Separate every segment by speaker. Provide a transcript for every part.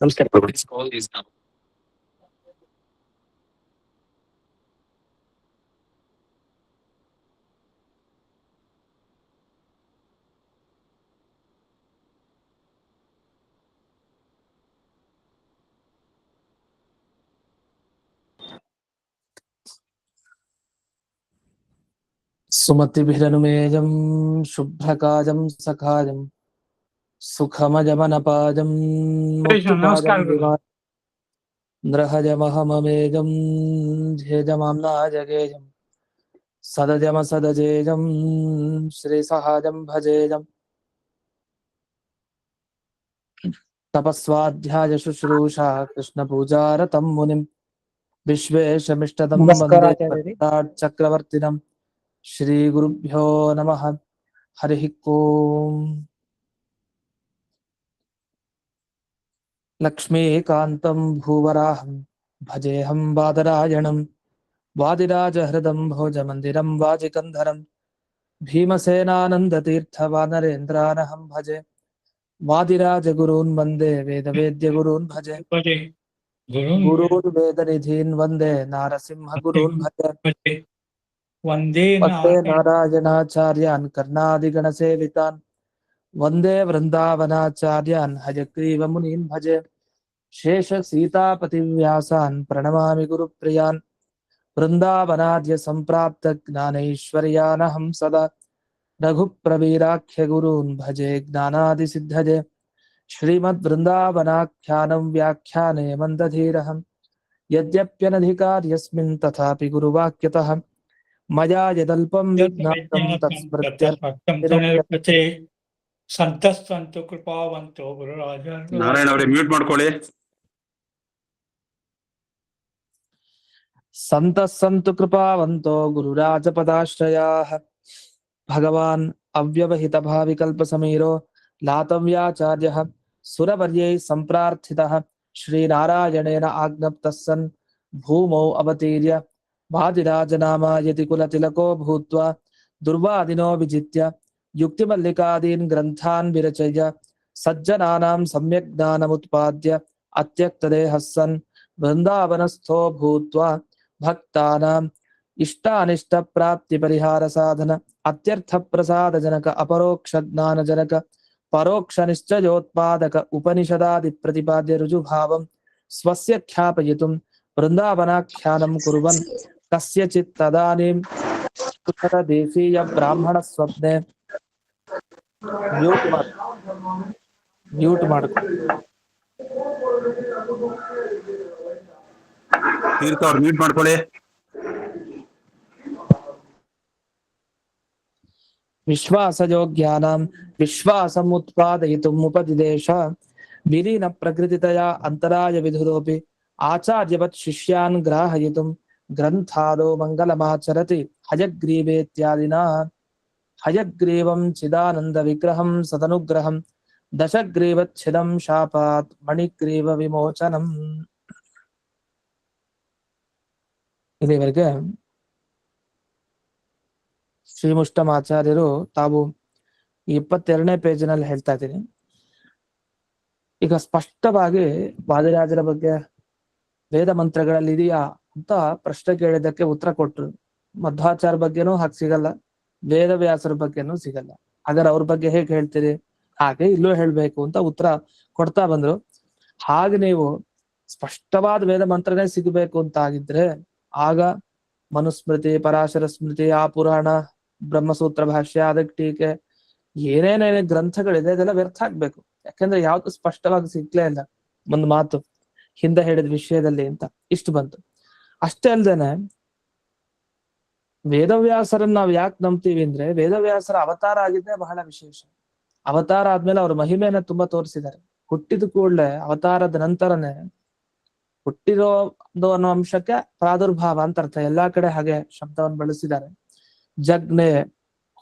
Speaker 1: ನಮಸ್ಕಾರ. ಸುಮತಿಭಿರನುಮೇಜಂ ಶುಭ್ರಕಾಜಂ ಸಖಾಜಂ ಸುಖಮಜಮನಪಾಜಂ ಮುಕ್ತಿಪಾಜಂ ನೃಹಜಮಹಮಮೇಜಂ ಧ್ಯೇಜಮಾಮ್ನಾಜಗೇಜಂ ಸದಜಮಸದಜೇಜಂ ಶ್ರೀಸಹಾಜಂ ಭಜೇಜಂ ತಪಸ್ವಾಧ್ಯಾಯ ಶುಶ್ರೂಷಾ ಕೃಷ್ಣಪೂಜಾರತಂ ಮುನಿಂ ವಿಶ್ವೇಶಮಿಷ್ಟದಂ ವಂದೇ ಚಕ್ರವರ್ತಿನಂ ಶ್ರೀ ಗುರುಭ್ಯೋ ನಮಃ. ಹರಿ ಓಂ. ಲಕ್ಷ್ಮೀಕಾಂತಂ ಭೂವರಾಹಂ ಭಜೇಹಂ ವಾದರಾಯಣಂ ವಾದಿರಾಜಹೃದಂ ಭೋಜಮಂದಿರಂ ವಾಜಿಕಂಧರಂ ಭೀಮಸೇನಾನಂದತೀರ್ಥವಾನರೇಂದ್ರಾನಹಂ ಭಜೆ ವಾದಿರಾಜಗುರೂನ್ ವಂದೇ ವೇದವೇದ್ಯಗುರೂನ್ ಭಜೆ ಗುರೂನ್ ವೇದನಿಧೀನ್ ವಂದೇ ನಾರಸಿಂಹಗುರೂನ್ ಭಜೆ ವಂದೇ ನಾರಾಯಣಾಚಾರ್ಯಾನ್ ಕರ್ಣಾದಿಗಣಸೇವಿತಾನ್ ವಂದೇ ವೃಂದಾವನಾಚಾರ್ಯಾನ್ ಹಯಗ್ರೀವ ಮುನೀನ್ ಭಜೆ ಶೇಷ ಸೀತಾಪತಿವ್ಯಾಸಾನ್ ಪ್ರಣಮಾಮಿ ಗುರುಪ್ರಿಯಾನ್ ವೃಂದಾವನಾದ್ಯ ಸಂಪ್ರಾಪ್ತ ಜ್ಞಾನೈಶ್ವರ್ಯಾನಹಂ ಸದಾ ರಘುಪ್ರವೀರಾಖ್ಯ ಗುರೂನ್ ಭಜೆ ಜ್ಞಾನಾದಿಸಿದ್ಧಜೆ ಶ್ರೀಮದ್ ವೃಂದಾವನಾಖ್ಯಾನಂ ವ್ಯಾಖ್ಯಾನೆ ಮಂದಧೀರಹಂ ಯದ್ಯಪ್ಯನಧಿಕಾರ್ಯಸ್ಮಿನ್ ತಥಾಪಿ ಗುರುವಾಕ್ಯತಃ ಮಯಾ ಯದಲ್ಪಂ ವಿಜ್ಞಾತಂ ತತ್ಸ್ಮೃತ್ಯರ್ಪತೆ
Speaker 2: ಸಂತಸ್ತಂತು ಕೃಪಾವಂತೋ ಗುರುರಾಜ.
Speaker 3: ನಾರಾಯಣ ಅವರೇ ಮ್ಯೂಟ್ ಮಾಡ್ಕೊಳ್ಳಿ.
Speaker 1: ಸಂತಸ್ಸಂತು ಕೃಪಾವಂತೋ ಗುರುರಾಜಪದಾಶ್ರಯಾಃ ಭಗವಾನ್ ಅವ್ಯವಹಿತ ಭಾವಿಕಲ್ಪ ಸಮೀರೋ ಲಾತವ್ಯಾಚಾರ್ಯಃ ಸುರವರ್ಯೈ ಸಂಪ್ರಾರ್ಥಿತಃ ಶ್ರೀನಾರಾಯಣೇನ ಆಜ್ಞಪ್ತಃ ಸನ್ ಭೂಮೌ ಅವತೀರ್ಯ ವಾದಿರಾಜನಾಮಾಯತಿ ಕುಲತಿಲಕೋ ಭೂತ್ವಾ ದುರ್ವಾದಿನೋ ವಿಜಿತ್ಯ ಯುಕ್ತಿಮಲ್ಲಿಕಾದೀನ್ ಗ್ರಂಥಾನ್ ವಿರಚಯ್ಯ ಸಜ್ಜನಾನಾಂ ಸಮ್ಯಕ್ ಜ್ಞಾನಮುತ್ಪಾದ್ಯ ಅತ್ಯಕ್ತದೇಹಃ ಸನ್ ವೃಂದಾವನಸ್ಥೋ ಭೂತ್ವಾ ಭಕ್ತಾನಾಂ ಇಷ್ಟಾನಿಷ್ಟ ಪ್ರಾಪ್ತಿ ಪರಿಹಾರ ಸಾಧನ ಅತ್ಯರ್ಥ ಪ್ರಸಾದ ಜನಕ ಅಪರೋಕ್ಷ ಜ್ಞಾನ ಜನಕ ಪರೋಕ್ಷ ನಿಶ್ಚಯೋತ್ಪಾದಕ ಉಪನಿಷದಾದಿ ಪ್ರತಿಪಾದ್ಯ ರುಜುಭಾವಂ ಸ್ವಸ್ಯ ಖ್ಯಾಪಯಿತುಂ ವೃಂದಾವನಾಖ್ಯಾನಂ ಕುರ್ವನ್ ಕಸ್ಯಚಿತ್ ತದಾನೀಂ ದೇಶೀಯ ಬ್ರಾಹ್ಮಣ ಸ್ವಪ್ನೆ ಮ್ಯೂಟ್ ಮಾಡ್ಕೊ.
Speaker 3: ತೀರ್ಥ ಅವ್ರು ಮ್ಯೂಟ್ ಮಾಡ್ಕೊಳ್ಳಿ.
Speaker 1: ವಿಶ್ವಾಸಯೋಗ್ಯಾನಾಂ ವಿಶ್ವಾಸಂ ಉತ್ಪಾದಯಿತುಂ ಉಪದಿದೇಶ ವಿಲೀನ ಪ್ರಕೃತಿತಯಾ ಅಂತರಾಯ ವಿಧುರೋಪಿ ಆಚಾರ್ಯವತ್ ಶಿಷ್ಯಾನ್ ಗ್ರಾಹಯಿತುಂ ಗ್ರಂಥಾದೋ ಮಂಗಲಮಾಚರತಿ ಹಯಗ್ರೀವೇತ್ಯಾದಿನಾ ಹಯಗ್ರೀವಂ ಚಿದಾನಂದ ವಿಗ್ರಹಂ ಸದನುಗ್ರಹಂ ದಶಗ್ರೀವಚ್ಛಿದಂ ಶಾಪಾತ್ ಮಣಿಗ್ರೀವ ವಿಮೋಚನಂ. ಇಲ್ಲಿವರೆಗೆ ಶ್ರೀಮುಷ್ಟಮಾಚಾರ್ಯರು ತಾವು 22ನೇ ಪೇಜಿನಲ್ಲಿ ಹೇಳ್ತಾ ಇದ್ದೀನಿ. ಈಗ ಸ್ಪಷ್ಟವಾಗಿ ವಾದಿರಾಜರ ಬಗ್ಗೆ ವೇದ ಮಂತ್ರಗಳಲ್ಲಿ ಇದೆಯಾ ಅಂತ ಪ್ರಶ್ನೆ ಕೇಳಿದ್ದಕ್ಕೆ ಉತ್ತರ ಕೊಟ್ರು. ಮಧ್ವಾಚಾರ್ಯ ಬಗ್ಗೆನೂ ಹಾಗೆ ಸಿಗಲ್ಲ, ವೇದವ್ಯಾಸರ ಬಗ್ಗೆನೂ ಸಿಗಲ್ಲ. ಹಾಗಾದ್ರೆ ಅವ್ರ ಬಗ್ಗೆ ಹೇಗೆ ಹೇಳ್ತೀರಿ? ಹಾಗೆ ಇಲ್ಲೂ ಹೇಳ್ಬೇಕು ಅಂತ ಉತ್ತರ ಕೊಡ್ತಾ ಬಂದ್ರು. ಹಾಗೆ ನೀವು ಸ್ಪಷ್ಟವಾದ ವೇದ ಮಂತ್ರನೇ ಸಿಗಬೇಕು ಅಂತ ಆಗಿದ್ರೆ ಆಗ ಮನುಸ್ಮೃತಿ, ಪರಾಶರ ಸ್ಮೃತಿ, ಆ ಪುರಾಣ, ಬ್ರಹ್ಮಸೂತ್ರ ಭಾಷ್ಯ, ಅದಕ್ಕೆ ಟೀಕೆ, ಏನೇನೇನೇ ಗ್ರಂಥಗಳಿದೆ ಇದೆಲ್ಲ ವ್ಯರ್ಥ ಆಗ್ಬೇಕು. ಯಾಕಂದ್ರೆ ಯಾವ್ದು ಸ್ಪಷ್ಟವಾಗಿ ಸಿಗ್ಲೇ ಇಲ್ಲ. ಒಂದು ಮಾತು ಹಿಂದೆ ಹೇಳಿದ ವಿಷಯದಲ್ಲಿ ಅಂತ ಇಷ್ಟು ಬಂತು. ಅಷ್ಟೇ ಅಲ್ದೇನೆ ವೇದವ್ಯಾಸರನ್ನ ನಾವು ಯಾಕೆ ನಂಬ್ತೀವಿ ಅಂದ್ರೆ ವೇದವ್ಯಾಸರ ಅವತಾರ ಆಗಿದ್ದೇ ಬಹಳ ವಿಶೇಷ. ಅವತಾರ ಆದ್ಮೇಲೆ ಅವ್ರ ಮಹಿಮೆಯನ್ನ ತುಂಬಾ ತೋರಿಸಿದ್ದಾರೆ. ಹುಟ್ಟಿದ ಕೂಡಲೇ ಅವತಾರದ ನಂತರನೇ ಹುಟ್ಟಿರೋದು ಅನ್ನೋ ಅಂಶಕ್ಕೆ ಪ್ರಾದುರ್ಭಾವ ಅಂತ ಅರ್ಥ. ಎಲ್ಲಾ ಕಡೆ ಹಾಗೆ ಶಬ್ದವನ್ನು ಬಳಸಿದ್ದಾರೆ. ಜಗ್ನೆ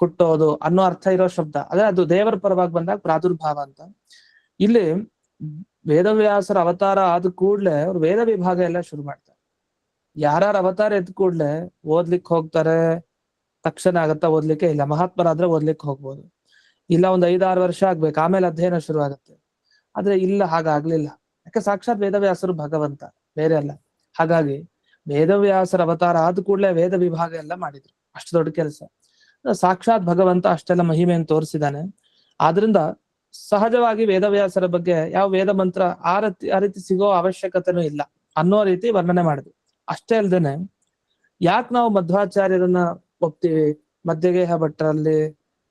Speaker 1: ಹುಟ್ಟೋದು ಅನ್ನೋ ಅರ್ಥ ಇರೋ ಶಬ್ದ, ಅದೇ ಅದು ದೇವರ ಪರವಾಗಿ ಬಂದಾಗ ಪ್ರಾದುರ್ಭಾವ ಅಂತ. ಇಲ್ಲಿ ವೇದವ್ಯಾಸರ ಅವತಾರ ಆದ ಕೂಡ್ಲೆ ಅವ್ರು ವೇದ ವಿಭಾಗ ಎಲ್ಲ ಶುರು ಮಾಡ್ತಾರೆ. ಯಾರ್ಯಾರ ಅವತಾರ ಎದ್ ಕೂಡ್ಲೆ ಓದ್ಲಿಕ್ಕೆ ಹೋಗ್ತಾರೆ, ತಕ್ಷಣ ಆಗತ್ತಾ ಓದ್ಲಿಕ್ಕೆ? ಇಲ್ಲ. ಮಹಾತ್ಮರಾದ್ರೆ ಓದ್ಲಿಕ್ಕೆ ಹೋಗ್ಬೋದು, ಇಲ್ಲ ಒಂದ್ 5-6 ವರ್ಷ ಆಗ್ಬೇಕು, ಆಮೇಲೆ ಅಧ್ಯಯನ ಶುರು ಆಗತ್ತೆ. ಆದ್ರೆ ಇಲ್ಲ, ಹಾಗಾಗ್ಲಿಲ್ಲ. ಯಾಕೆ ಸಾಕ್ಷಾತ್ ವೇದವ್ಯಾಸರು ಭಗವಂತ, ಬೇರೆ ಅಲ್ಲ. ಹಾಗಾಗಿ ವೇದವ್ಯಾಸರ ಅವತಾರ ಆದ ಕೂಡಲೇ ವೇದ ವಿಭಾಗ ಎಲ್ಲ ಮಾಡಿದ್ರು, ಅಷ್ಟು ದೊಡ್ಡ ಕೆಲಸ. ಸಾಕ್ಷಾತ್ ಭಗವಂತ ಅಷ್ಟೆಲ್ಲ ಮಹಿಮೆಯನ್ನು ತೋರಿಸಿದಾನೆ. ಆದ್ರಿಂದ ಸಹಜವಾಗಿ ವೇದವ್ಯಾಸರ ಬಗ್ಗೆ ಯಾವ ವೇದ ಮಂತ್ರ ಆ ರೀತಿ ಸಿಗೋ ಅವಶ್ಯಕತೆನೂ ಇಲ್ಲ ಅನ್ನೋ ರೀತಿ ವರ್ಣನೆ ಮಾಡಿದ್ರು. ಅಷ್ಟೇ ಅಲ್ದೇನೆ ಯಾಕೆ ನಾವು ಮಧ್ವಾಚಾರ್ಯರನ್ನ ಒಪ್ತೀವಿ, ಮಧ್ಯಗೇಹ ಭಟ್ಟರಲ್ಲಿ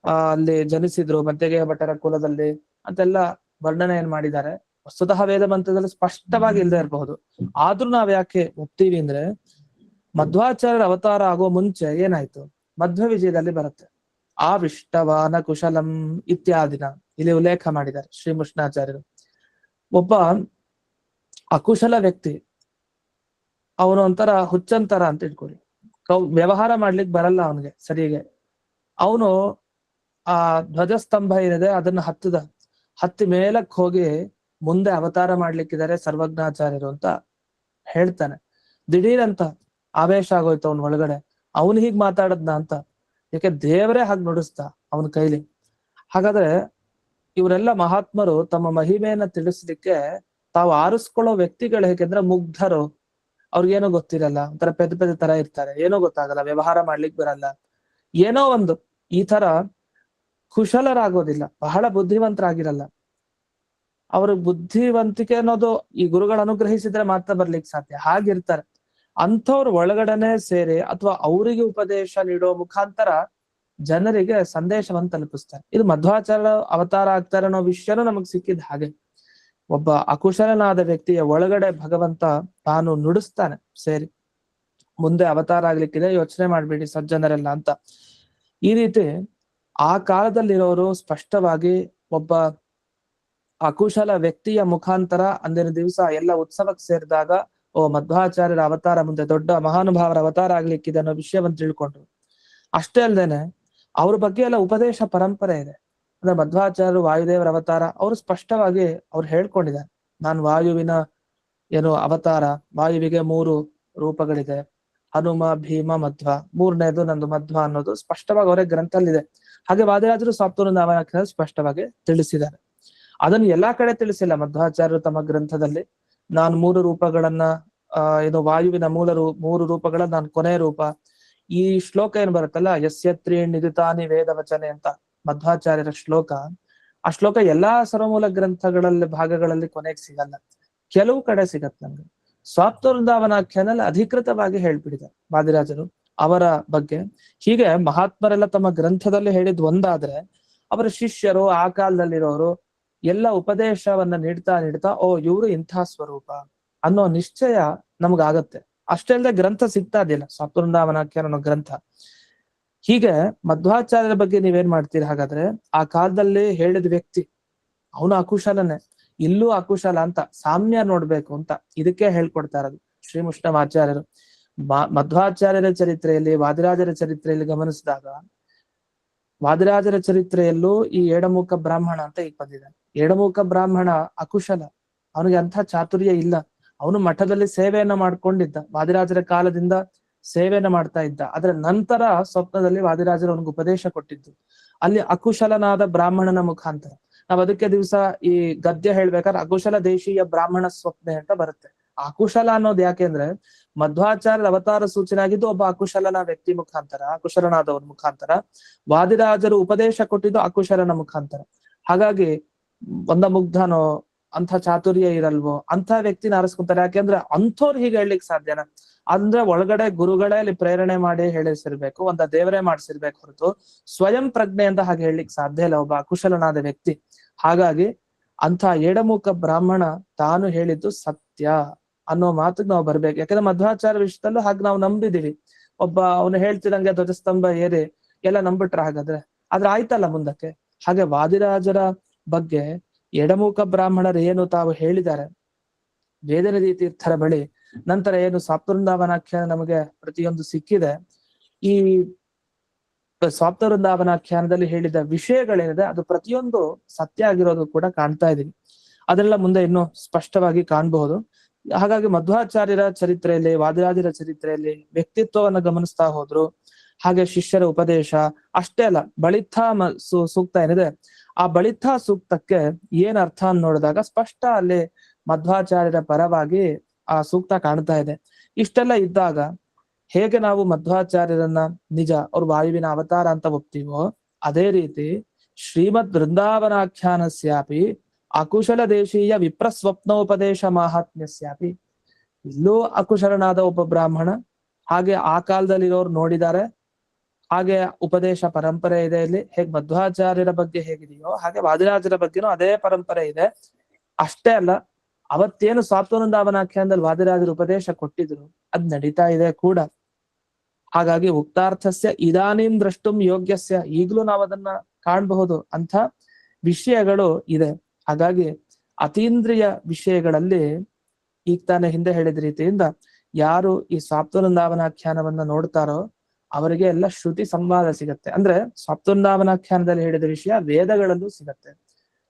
Speaker 1: ಅಲ್ಲಿ ಜನಿಸಿದ್ರು, ಮಧ್ಯಗೇಹ ಭಟ್ಟರ ಕುಲದಲ್ಲಿ ಅಂತೆಲ್ಲ ವರ್ಣನೆ ಏನ್ ಮಾಡಿದ್ದಾರೆ. ವಸ್ತುತಃ ವೇದ ಮಂತ್ರದಲ್ಲಿ ಸ್ಪಷ್ಟವಾಗಿ ಇಲ್ಲದೆ ಇರಬಹುದು, ಆದ್ರೂ ನಾವ್ ಯಾಕೆ ಒಪ್ತೀವಿ ಅಂದ್ರೆ ಮಧ್ವಾಚಾರ್ಯರ ಅವತಾರ ಆಗೋ ಮುಂಚೆ ಏನಾಯ್ತು, ಮಧ್ವ ವಿಜಯದಲ್ಲಿ ಬರುತ್ತೆ. ಆವಿಷ್ಟವಾನ ಕುಶಲಂ ಇತ್ಯಾದಿನ ಇಲ್ಲಿ ಉಲ್ಲೇಖ ಮಾಡಿದ್ದಾರೆ ಶ್ರೀಮುಷ್ಣಾಚಾರ್ಯರು. ಒಬ್ಬ ಅಕುಶಲ ವ್ಯಕ್ತಿ, ಅವನು ಒಂಥರ ಹುಚ್ಚಂತರ ಅಂತ ಇಟ್ಕೊಳ್ಳಿ, ವ್ಯವಹಾರ ಮಾಡ್ಲಿಕ್ಕೆ ಬರಲ್ಲ ಅವನಿಗೆ ಸರಿಗೆ. ಅವನು ಆ ಧ್ವಜಸ್ತಂಭ ಏನಿದೆ ಅದನ್ನ ಹತ್ತಿ ಮೇಲಕ್ಕೆ ಹೋಗಿ ಮುಂದೆ ಅವತಾರ ಮಾಡ್ಲಿಕ್ಕಿದ್ದಾರೆ ಸರ್ವಜ್ಞಾಚಾರ್ಯರು ಅಂತ ಹೇಳ್ತಾನೆ. ದಿಢೀರಂತ ಆವೇಶ ಆಗೋಯ್ತು ಅವನ ಒಳಗಡೆ, ಅವನು ಹೀಗ್ ಮಾತಾಡದ್ನ ಅಂತ. ಯಾಕೆ ದೇವರೇ ಹಾಗೆ ನುಡಿಸ್ತಾ ಅವನ ಕೈಲಿ. ಹಾಗಾದ್ರೆ ಇವರೆಲ್ಲ ಮಹಾತ್ಮರು ತಮ್ಮ ಮಹಿಮೆಯನ್ನ ತಿಳಿಸ್ಲಿಕ್ಕೆ ತಾವು ಆರಿಸ್ಕೊಳ್ಳೋ ವ್ಯಕ್ತಿಗಳು ಹೇಗೆಂದ್ರೆ ಮುಗ್ಧರು, ಅವ್ರಿಗೇನೋ ಗೊತ್ತಿರಲ್ಲ, ಒಂಥರ ಪೆದ್ದ ತರ ಇರ್ತಾರೆ, ಏನೋ ಗೊತ್ತಾಗಲ್ಲ, ವ್ಯವಹಾರ ಮಾಡ್ಲಿಕ್ ಬರಲ್ಲ, ಏನೋ ಒಂದು ಈ ತರ ಕುಶಲರಾಗೋದಿಲ್ಲ, ಬಹಳ ಬುದ್ಧಿವಂತರಾಗಿರಲ್ಲ. ಅವ್ರ ಬುದ್ಧಿವಂತಿಕೆ ಅನ್ನೋದು ಈ ಗುರುಗಳು ಅನುಗ್ರಹಿಸಿದ್ರೆ ಮಾತ್ರ ಬರ್ಲಿಕ್ಕೆ ಸಾಧ್ಯ, ಹಾಗಿರ್ತಾರೆ. ಅಂಥವ್ರ ಒಳಗಡೆನೆ ಸೇರಿ ಅಥವಾ ಅವರಿಗೆ ಉಪದೇಶ ನೀಡೋ ಮುಖಾಂತರ ಜನರಿಗೆ ಸಂದೇಶವನ್ನು ತಲುಪಿಸ್ತಾರೆ. ಇದು ಮಧ್ವಾಚಾರ್ಯ ಅವತಾರ ಆಗ್ತಾರೆ ಅನ್ನೋ ವಿಷಯನೂ ನಮಗ್ ಸಿಕ್ಕಿದ ಹಾಗೆ. ಒಬ್ಬ ಅಕುಶಲನಾದ ವ್ಯಕ್ತಿಯ ಒಳಗಡೆ ಭಗವಂತ ತಾನು ನುಡಿಸ್ತಾನೆ ಸೇರಿ, ಮುಂದೆ ಅವತಾರ ಆಗ್ಲಿಕ್ಕಿದೆ, ಯೋಚನೆ ಮಾಡ್ಬೇಡಿ ಸಜ್ಜನರೆಲ್ಲ ಅಂತ. ಈ ರೀತಿ ಆ ಕಾಲದಲ್ಲಿರೋರು ಸ್ಪಷ್ಟವಾಗಿ ಒಬ್ಬ ಅಕುಶಲ ವ್ಯಕ್ತಿಯ ಮುಖಾಂತರ ಅಂದಿನ ದಿವಸ ಎಲ್ಲ ಉತ್ಸವಕ್ಕೆ ಸೇರಿದಾಗ ಓ ಮಧ್ವಾಚಾರ್ಯರ ಅವತಾರ ಮುಂದೆ ದೊಡ್ಡ ಮಹಾನುಭಾವರ ಅವತಾರ ಆಗ್ಲಿಕ್ಕಿದೆ ಅನ್ನೋ ವಿಷಯವನ್ನು ತಿಳ್ಕೊಂಡ್ರು. ಅಷ್ಟೇ ಅಲ್ದೇನೆ ಅವ್ರ ಬಗ್ಗೆ ಎಲ್ಲ ಉಪದೇಶ ಪರಂಪರೆ ಇದೆ. ಅಂದ್ರೆ ಮಧ್ವಾಚಾರ್ಯರು ವಾಯುದೇವರ ಅವತಾರ, ಅವರು ಸ್ಪಷ್ಟವಾಗಿ ಅವ್ರು ಹೇಳ್ಕೊಂಡಿದ್ದಾರೆ, ನಾನು ವಾಯುವಿನ ಅವತಾರ, ವಾಯುವಿಗೆ 3 ರೂಪಗಳಿದೆ, ಹನುಮ, ಭೀಮ, ಮಧ್ವ, 3ನೇದು ನಂದು ಮಧ್ವ ಅನ್ನೋದು ಸ್ಪಷ್ಟವಾಗಿ ಅವರೇ ಗ್ರಂಥಲ್ಲಿದೆ. ಹಾಗೆ ವಾದಿರಾಜರು ಸಾಪ್ತೂರ್ನಾಮ ಸ್ಪಷ್ಟವಾಗಿ ತಿಳಿಸಿದ್ದಾರೆ. ಅದನ್ನು ಎಲ್ಲಾ ಕಡೆ ತಿಳಿಸಿಲ್ಲ ಮಧ್ವಾಚಾರ್ಯರು ತಮ್ಮ ಗ್ರಂಥದಲ್ಲಿ. ನಾನು 3 ರೂಪಗಳನ್ನ ವಾಯುವಿನ 3 ರೂಪಗಳ ನಾನು ಕೊನೆಯ ರೂಪ. ಈ ಶ್ಲೋಕ ಏನ್ ಬರುತ್ತಲ್ಲ, ಯಸ್ಯತ್ರಿ ನಿಧಿತಾನಿ ವೇದ ವಚನೆ ಅಂತ ಮಧ್ವಾಚಾರ್ಯರ ಶ್ಲೋಕ, ಆ ಶ್ಲೋಕ ಎಲ್ಲಾ ಸರ್ವಮೂಲ ಗ್ರಂಥಗಳಲ್ಲಿ ಭಾಗಗಳಲ್ಲಿ ಕೊನೆಗೆ ಸಿಗಲ್ಲ, ಕೆಲವು ಕಡೆ ಸಿಗತ್ ನಮ್ಗೆ. ಸ್ವಾಪ್ತವೃಂದಾವನಾಖ್ಯಾನಲ್ಲಿ ಅಧಿಕೃತವಾಗಿ ಹೇಳ್ಬಿಟ್ಟಿದ್ದಾರೆ ವಾದಿರಾಜರು ಅವರ ಬಗ್ಗೆ. ಹೀಗೆ ಮಹಾತ್ಮರೆಲ್ಲ ತಮ್ಮ ಗ್ರಂಥದಲ್ಲಿ ಹೇಳಿದ್ ಒಂದಾದ್ರೆ, ಅವರ ಶಿಷ್ಯರು ಆ ಕಾಲದಲ್ಲಿರೋರು ಎಲ್ಲ ಉಪದೇಶವನ್ನ ನೀಡ್ತಾ ಓ ಇವರು ಇಂಥ ಸ್ವರೂಪ ಅನ್ನೋ ನಿಶ್ಚಯ ನಮಗಾಗತ್ತೆ. ಅಷ್ಟೇ ಅಲ್ಲದೆ ಗ್ರಂಥ ಸಿಗ್ತಾ ಇದ್ದಿಲ್ಲ ಸ್ವಾಪ್ತವೃಂದಾವನಾಖ್ಯಾನ ಅನ್ನೋ ಗ್ರಂಥ. ಹೀಗೆ ಮಧ್ವಾಚಾರ್ಯರ ಬಗ್ಗೆ ನೀವೇನ್ ಮಾಡ್ತೀರಿ ಹಾಗಾದ್ರೆ, ಆ ಕಾಲದಲ್ಲಿ ಹೇಳಿದ ವ್ಯಕ್ತಿ ಅವನು ಅಕುಶಲನೇ, ಇಲ್ಲೂ ಅಕುಶಲ ಅಂತ ಸಾಮ್ಯ ನೋಡ್ಬೇಕು ಅಂತ ಇದಕ್ಕೆ ಹೇಳ್ಕೊಡ್ತಾ ಇರೋದು ಶ್ರೀಮುಷ್ಣಮಾಚಾರ್ಯರು. ಮಧ್ವಾಚಾರ್ಯರ ಚರಿತ್ರೆಯಲ್ಲಿ ವಾದಿರಾಜರ ಚರಿತ್ರೆಯಲ್ಲಿ ಗಮನಿಸಿದಾಗ, ವಾದಿರಾಜರ ಚರಿತ್ರೆಯಲ್ಲೂ ಈ ಏಡಮೂಕ ಬ್ರಾಹ್ಮಣ ಅಂತ ಈಗ ಬಂದಿದ್ದಾನೆ. ಏಡಮೂಕ ಬ್ರಾಹ್ಮಣ ಅಕುಶಲ, ಅವನಿಗೆ ಅಂಥ ಚಾತುರ್ಯ ಇಲ್ಲ. ಅವನು ಮಠದಲ್ಲಿ ಸೇವೆಯನ್ನ ಮಾಡ್ಕೊಂಡಿದ್ದ, ವಾದಿರಾಜರ ಕಾಲದಿಂದ ಸೇವೆಯನ್ನ ಮಾಡ್ತಾ ಇದ್ದ. ಆದ್ರೆ ನಂತರ ಸ್ವಪ್ನದಲ್ಲಿ ವಾದಿರಾಜರು ಅವನಿಗೆ ಉಪದೇಶ ಕೊಟ್ಟಿದ್ದು ಅಲ್ಲಿ ಅಕುಶಲನಾದ ಬ್ರಾಹ್ಮಣನ ಮುಖಾಂತರ. ನಾವ್ ಅದಕ್ಕೆ ದಿವಸ ಈ ಗದ್ಯ ಹೇಳ್ಬೇಕಾದ್ರೆ ಅಕುಶಲ ದೇಶೀಯ ಬ್ರಾಹ್ಮಣ ಸ್ವಪ್ನೆ ಅಂತ ಬರುತ್ತೆ. ಅಕುಶಲ ಅನ್ನೋದು ಯಾಕೆಂದ್ರೆ ಮಧ್ವಾಚಾರ್ಯರ ಅವತಾರ ಸೂಚನೆ ಆಗಿದ್ದು ಒಬ್ಬ ಅಕುಶಲನ ವ್ಯಕ್ತಿ ಮುಖಾಂತರ, ಅಕುಶಲನಾದವನ ಮುಖಾಂತರ. ವಾದಿರಾಜರು ಉಪದೇಶ ಕೊಟ್ಟಿದ್ದು ಅಕುಶಲನ ಮುಖಾಂತರ. ಹಾಗಾಗಿ ಒಂದ ಮುಗ್ಧನೋ, ಅಂಥ ಚಾತುರ್ಯ ಇರಲ್ವೋ, ಅಂಥ ವ್ಯಕ್ತಿನ ಆರಿಸ್ಕೊಂತಾರೆ. ಯಾಕೆಂದ್ರೆ ಅಂಥವ್ರು ಹೀಗೆ ಹೇಳಲಿಕ್ಕೆ ಸಾಧ್ಯನಾ? ಅಂದ್ರೆ ಒಳಗಡೆ ಗುರುಗಳೇ ಅಲ್ಲಿ ಪ್ರೇರಣೆ ಮಾಡಿ ಹೇಳಿಸಿರ್ಬೇಕು, ಒಂದ ದೇವರೇ ಮಾಡಿಸಿರ್ಬೇಕು ಹೊರತು ಸ್ವಯಂ ಪ್ರಜ್ಞೆಯಿಂದ ಹಾಗೆ ಹೇಳಲಿಕ್ಕೆ ಸಾಧ್ಯ ಇಲ್ಲ ಒಬ್ಬ ಅಕುಶಲನಾದ ವ್ಯಕ್ತಿ. ಹಾಗಾಗಿ ಅಂಥ ಏಡಮೂಕ ಬ್ರಾಹ್ಮಣ ತಾನು ಹೇಳಿದ್ದು ಸತ್ಯ ಅನ್ನೋ ಮಾತಿಗೆ ನಾವು ಬರ್ಬೇಕು. ಯಾಕಂದ್ರೆ ಮಧ್ವಾಚಾರ್ಯ ವಿಷಯದಲ್ಲೂ ಹಾಗೆ ನಾವು ನಂಬಿದೀವಿ. ಒಬ್ಬ ಅವನು ಹೇಳ್ತಿದಂಗೆ ಧ್ವಜಸ್ತಂಭ ಏರಿ ಎಲ್ಲ ನಂಬಿಟ್ರ ಹಾಗಾದ್ರೆ, ಆದ್ರೆ ಆಯ್ತಲ್ಲ ಮುಂದಕ್ಕೆ. ಹಾಗೆ ವಾದಿರಾಜರ ಬಗ್ಗೆ ಎಡಮೂಕ ಬ್ರಾಹ್ಮಣರು ಏನು ತಾವು ಹೇಳಿದ್ದಾರೆ ವೇದನಿಧಿ ತೀರ್ಥರ ಬಳಿ, ನಂತರ ಏನು ಸ್ವಾಪ್ತವೃಂದಾವನಾಖ್ಯಾನ ನಮಗೆ ಪ್ರತಿಯೊಂದು ಸಿಕ್ಕಿದೆ, ಈ ಸ್ವಾಪ್ತವೃಂದಾವನಾಖ್ಯಾನದಲ್ಲಿ ಹೇಳಿದ ವಿಷಯಗಳೇನಿದೆ ಅದು ಪ್ರತಿಯೊಂದು ಸತ್ಯ ಆಗಿರೋದು ಕೂಡ ಕಾಣ್ತಾ ಇದೀವಿ. ಅದೆಲ್ಲ ಮುಂದೆ ಇನ್ನೂ ಸ್ಪಷ್ಟವಾಗಿ ಕಾಣಬಹುದು. ಹಾಗಾಗಿ ಮಧ್ವಾಚಾರ್ಯರ ಚರಿತ್ರೆಯಲ್ಲಿ, ವಾದಿರಾಜರ ಚರಿತ್ರೆಯಲ್ಲಿ ವ್ಯಕ್ತಿತ್ವವನ್ನು ಗಮನಿಸ್ತಾ ಹೋದ್ರು. ಹಾಗೆ ಶಿಷ್ಯರ ಉಪದೇಶ ಅಷ್ಟೇ ಅಲ್ಲ, ಬಳಿತ್ಥ ಸೂಕ್ತ ಏನಿದೆ, ಆ ಬಳಿತ್ಥ ಸೂಕ್ತಕ್ಕೆ ಏನ್ ಅರ್ಥ ಅಂತ ನೋಡಿದಾಗ ಸ್ಪಷ್ಟ ಅಲ್ಲಿ ಮಧ್ವಾಚಾರ್ಯರ ಪರವಾಗಿ ಆ ಸೂಕ್ತ ಕಾಣ್ತಾ ಇದೆ. ಇಷ್ಟೆಲ್ಲ ಇದ್ದಾಗ ಹೇಗೆ ನಾವು ಮಧ್ವಾಚಾರ್ಯರನ್ನ ನಿಜ ಅವ್ರು ವಾಯುವಿನ ಅವತಾರ ಅಂತ ಒಪ್ತೀವೋ, ಅದೇ ರೀತಿ ಶ್ರೀಮದ್ ವೃಂದಾವನಾಖ್ಯಾನಸ್ಯಾಪಿ ಅಕುಶಲ ದೇಶೀಯ ವಿಪ್ರಸ್ವಪ್ನೋಪದೇಶ ಮಾಹಾತ್ಮ್ಯಸ್ಯಾಪಿ, ಇಲ್ಲೂ ಅಕುಶಲನಾದ ಒಬ್ಬ ಬ್ರಾಹ್ಮಣ, ಹಾಗೆ ಆ ಕಾಲದಲ್ಲಿರೋರು ನೋಡಿದ್ದಾರೆ, ಹಾಗೆ ಉಪದೇಶ ಪರಂಪರೆ ಇದೆ ಇಲ್ಲಿ. ಹೇಗೆ ಮಧ್ವಾಚಾರ್ಯರ ಬಗ್ಗೆ ಹೇಗಿದೆಯೋ ಹಾಗೆ ವಾದಿರಾಜರ ಬಗ್ಗೆನೂ ಅದೇ ಪರಂಪರೆ ಇದೆ. ಅಷ್ಟೇ ಅಲ್ಲ, ಅವತ್ತೇನು ಸ್ವಾತ್ವವೃಂದಾವನಾಖ್ಯಾನದಲ್ಲಿ ವಾದಿರಾಜರು ಉಪದೇಶ ಕೊಟ್ಟಿದ್ರು ಅದ್ ನಡೀತಾ ಇದೆ ಕೂಡ. ಹಾಗಾಗಿ ಉಕ್ತಾರ್ಥಸ್ಯ ಇದಾನೀಂ ದ್ರಷ್ಟುಂ ಯೋಗ್ಯಸ್ಯ, ಈಗಲೂ ನಾವು ಅದನ್ನ ಕಾಣಬಹುದು ಅಂತ ವಿಷಯಗಳು ಇದೆ. ಹಾಗಾಗಿ ಅತೀಂದ್ರಿಯ ವಿಷಯಗಳಲ್ಲಿ ಈಗ ತಾನೇ ಹಿಂದೆ ಹೇಳಿದ ರೀತಿಯಿಂದ ಯಾರು ಈ ಸ್ವಾತ್ವವೃಂದಾವನಾಖ್ಯಾನವನ್ನ ನೋಡ್ತಾರೋ ಅವರಿಗೆ ಎಲ್ಲ ಶ್ರುತಿ ಸಂವಾದ ಸಿಗತ್ತೆ. ಅಂದ್ರೆ ಸ್ವಾತ್ವವೃಂದಾವನಾಖ್ಯಾನದಲ್ಲಿ ಹೇಳಿದ ವಿಷಯ ವೇದಗಳಲ್ಲೂ ಸಿಗತ್ತೆ.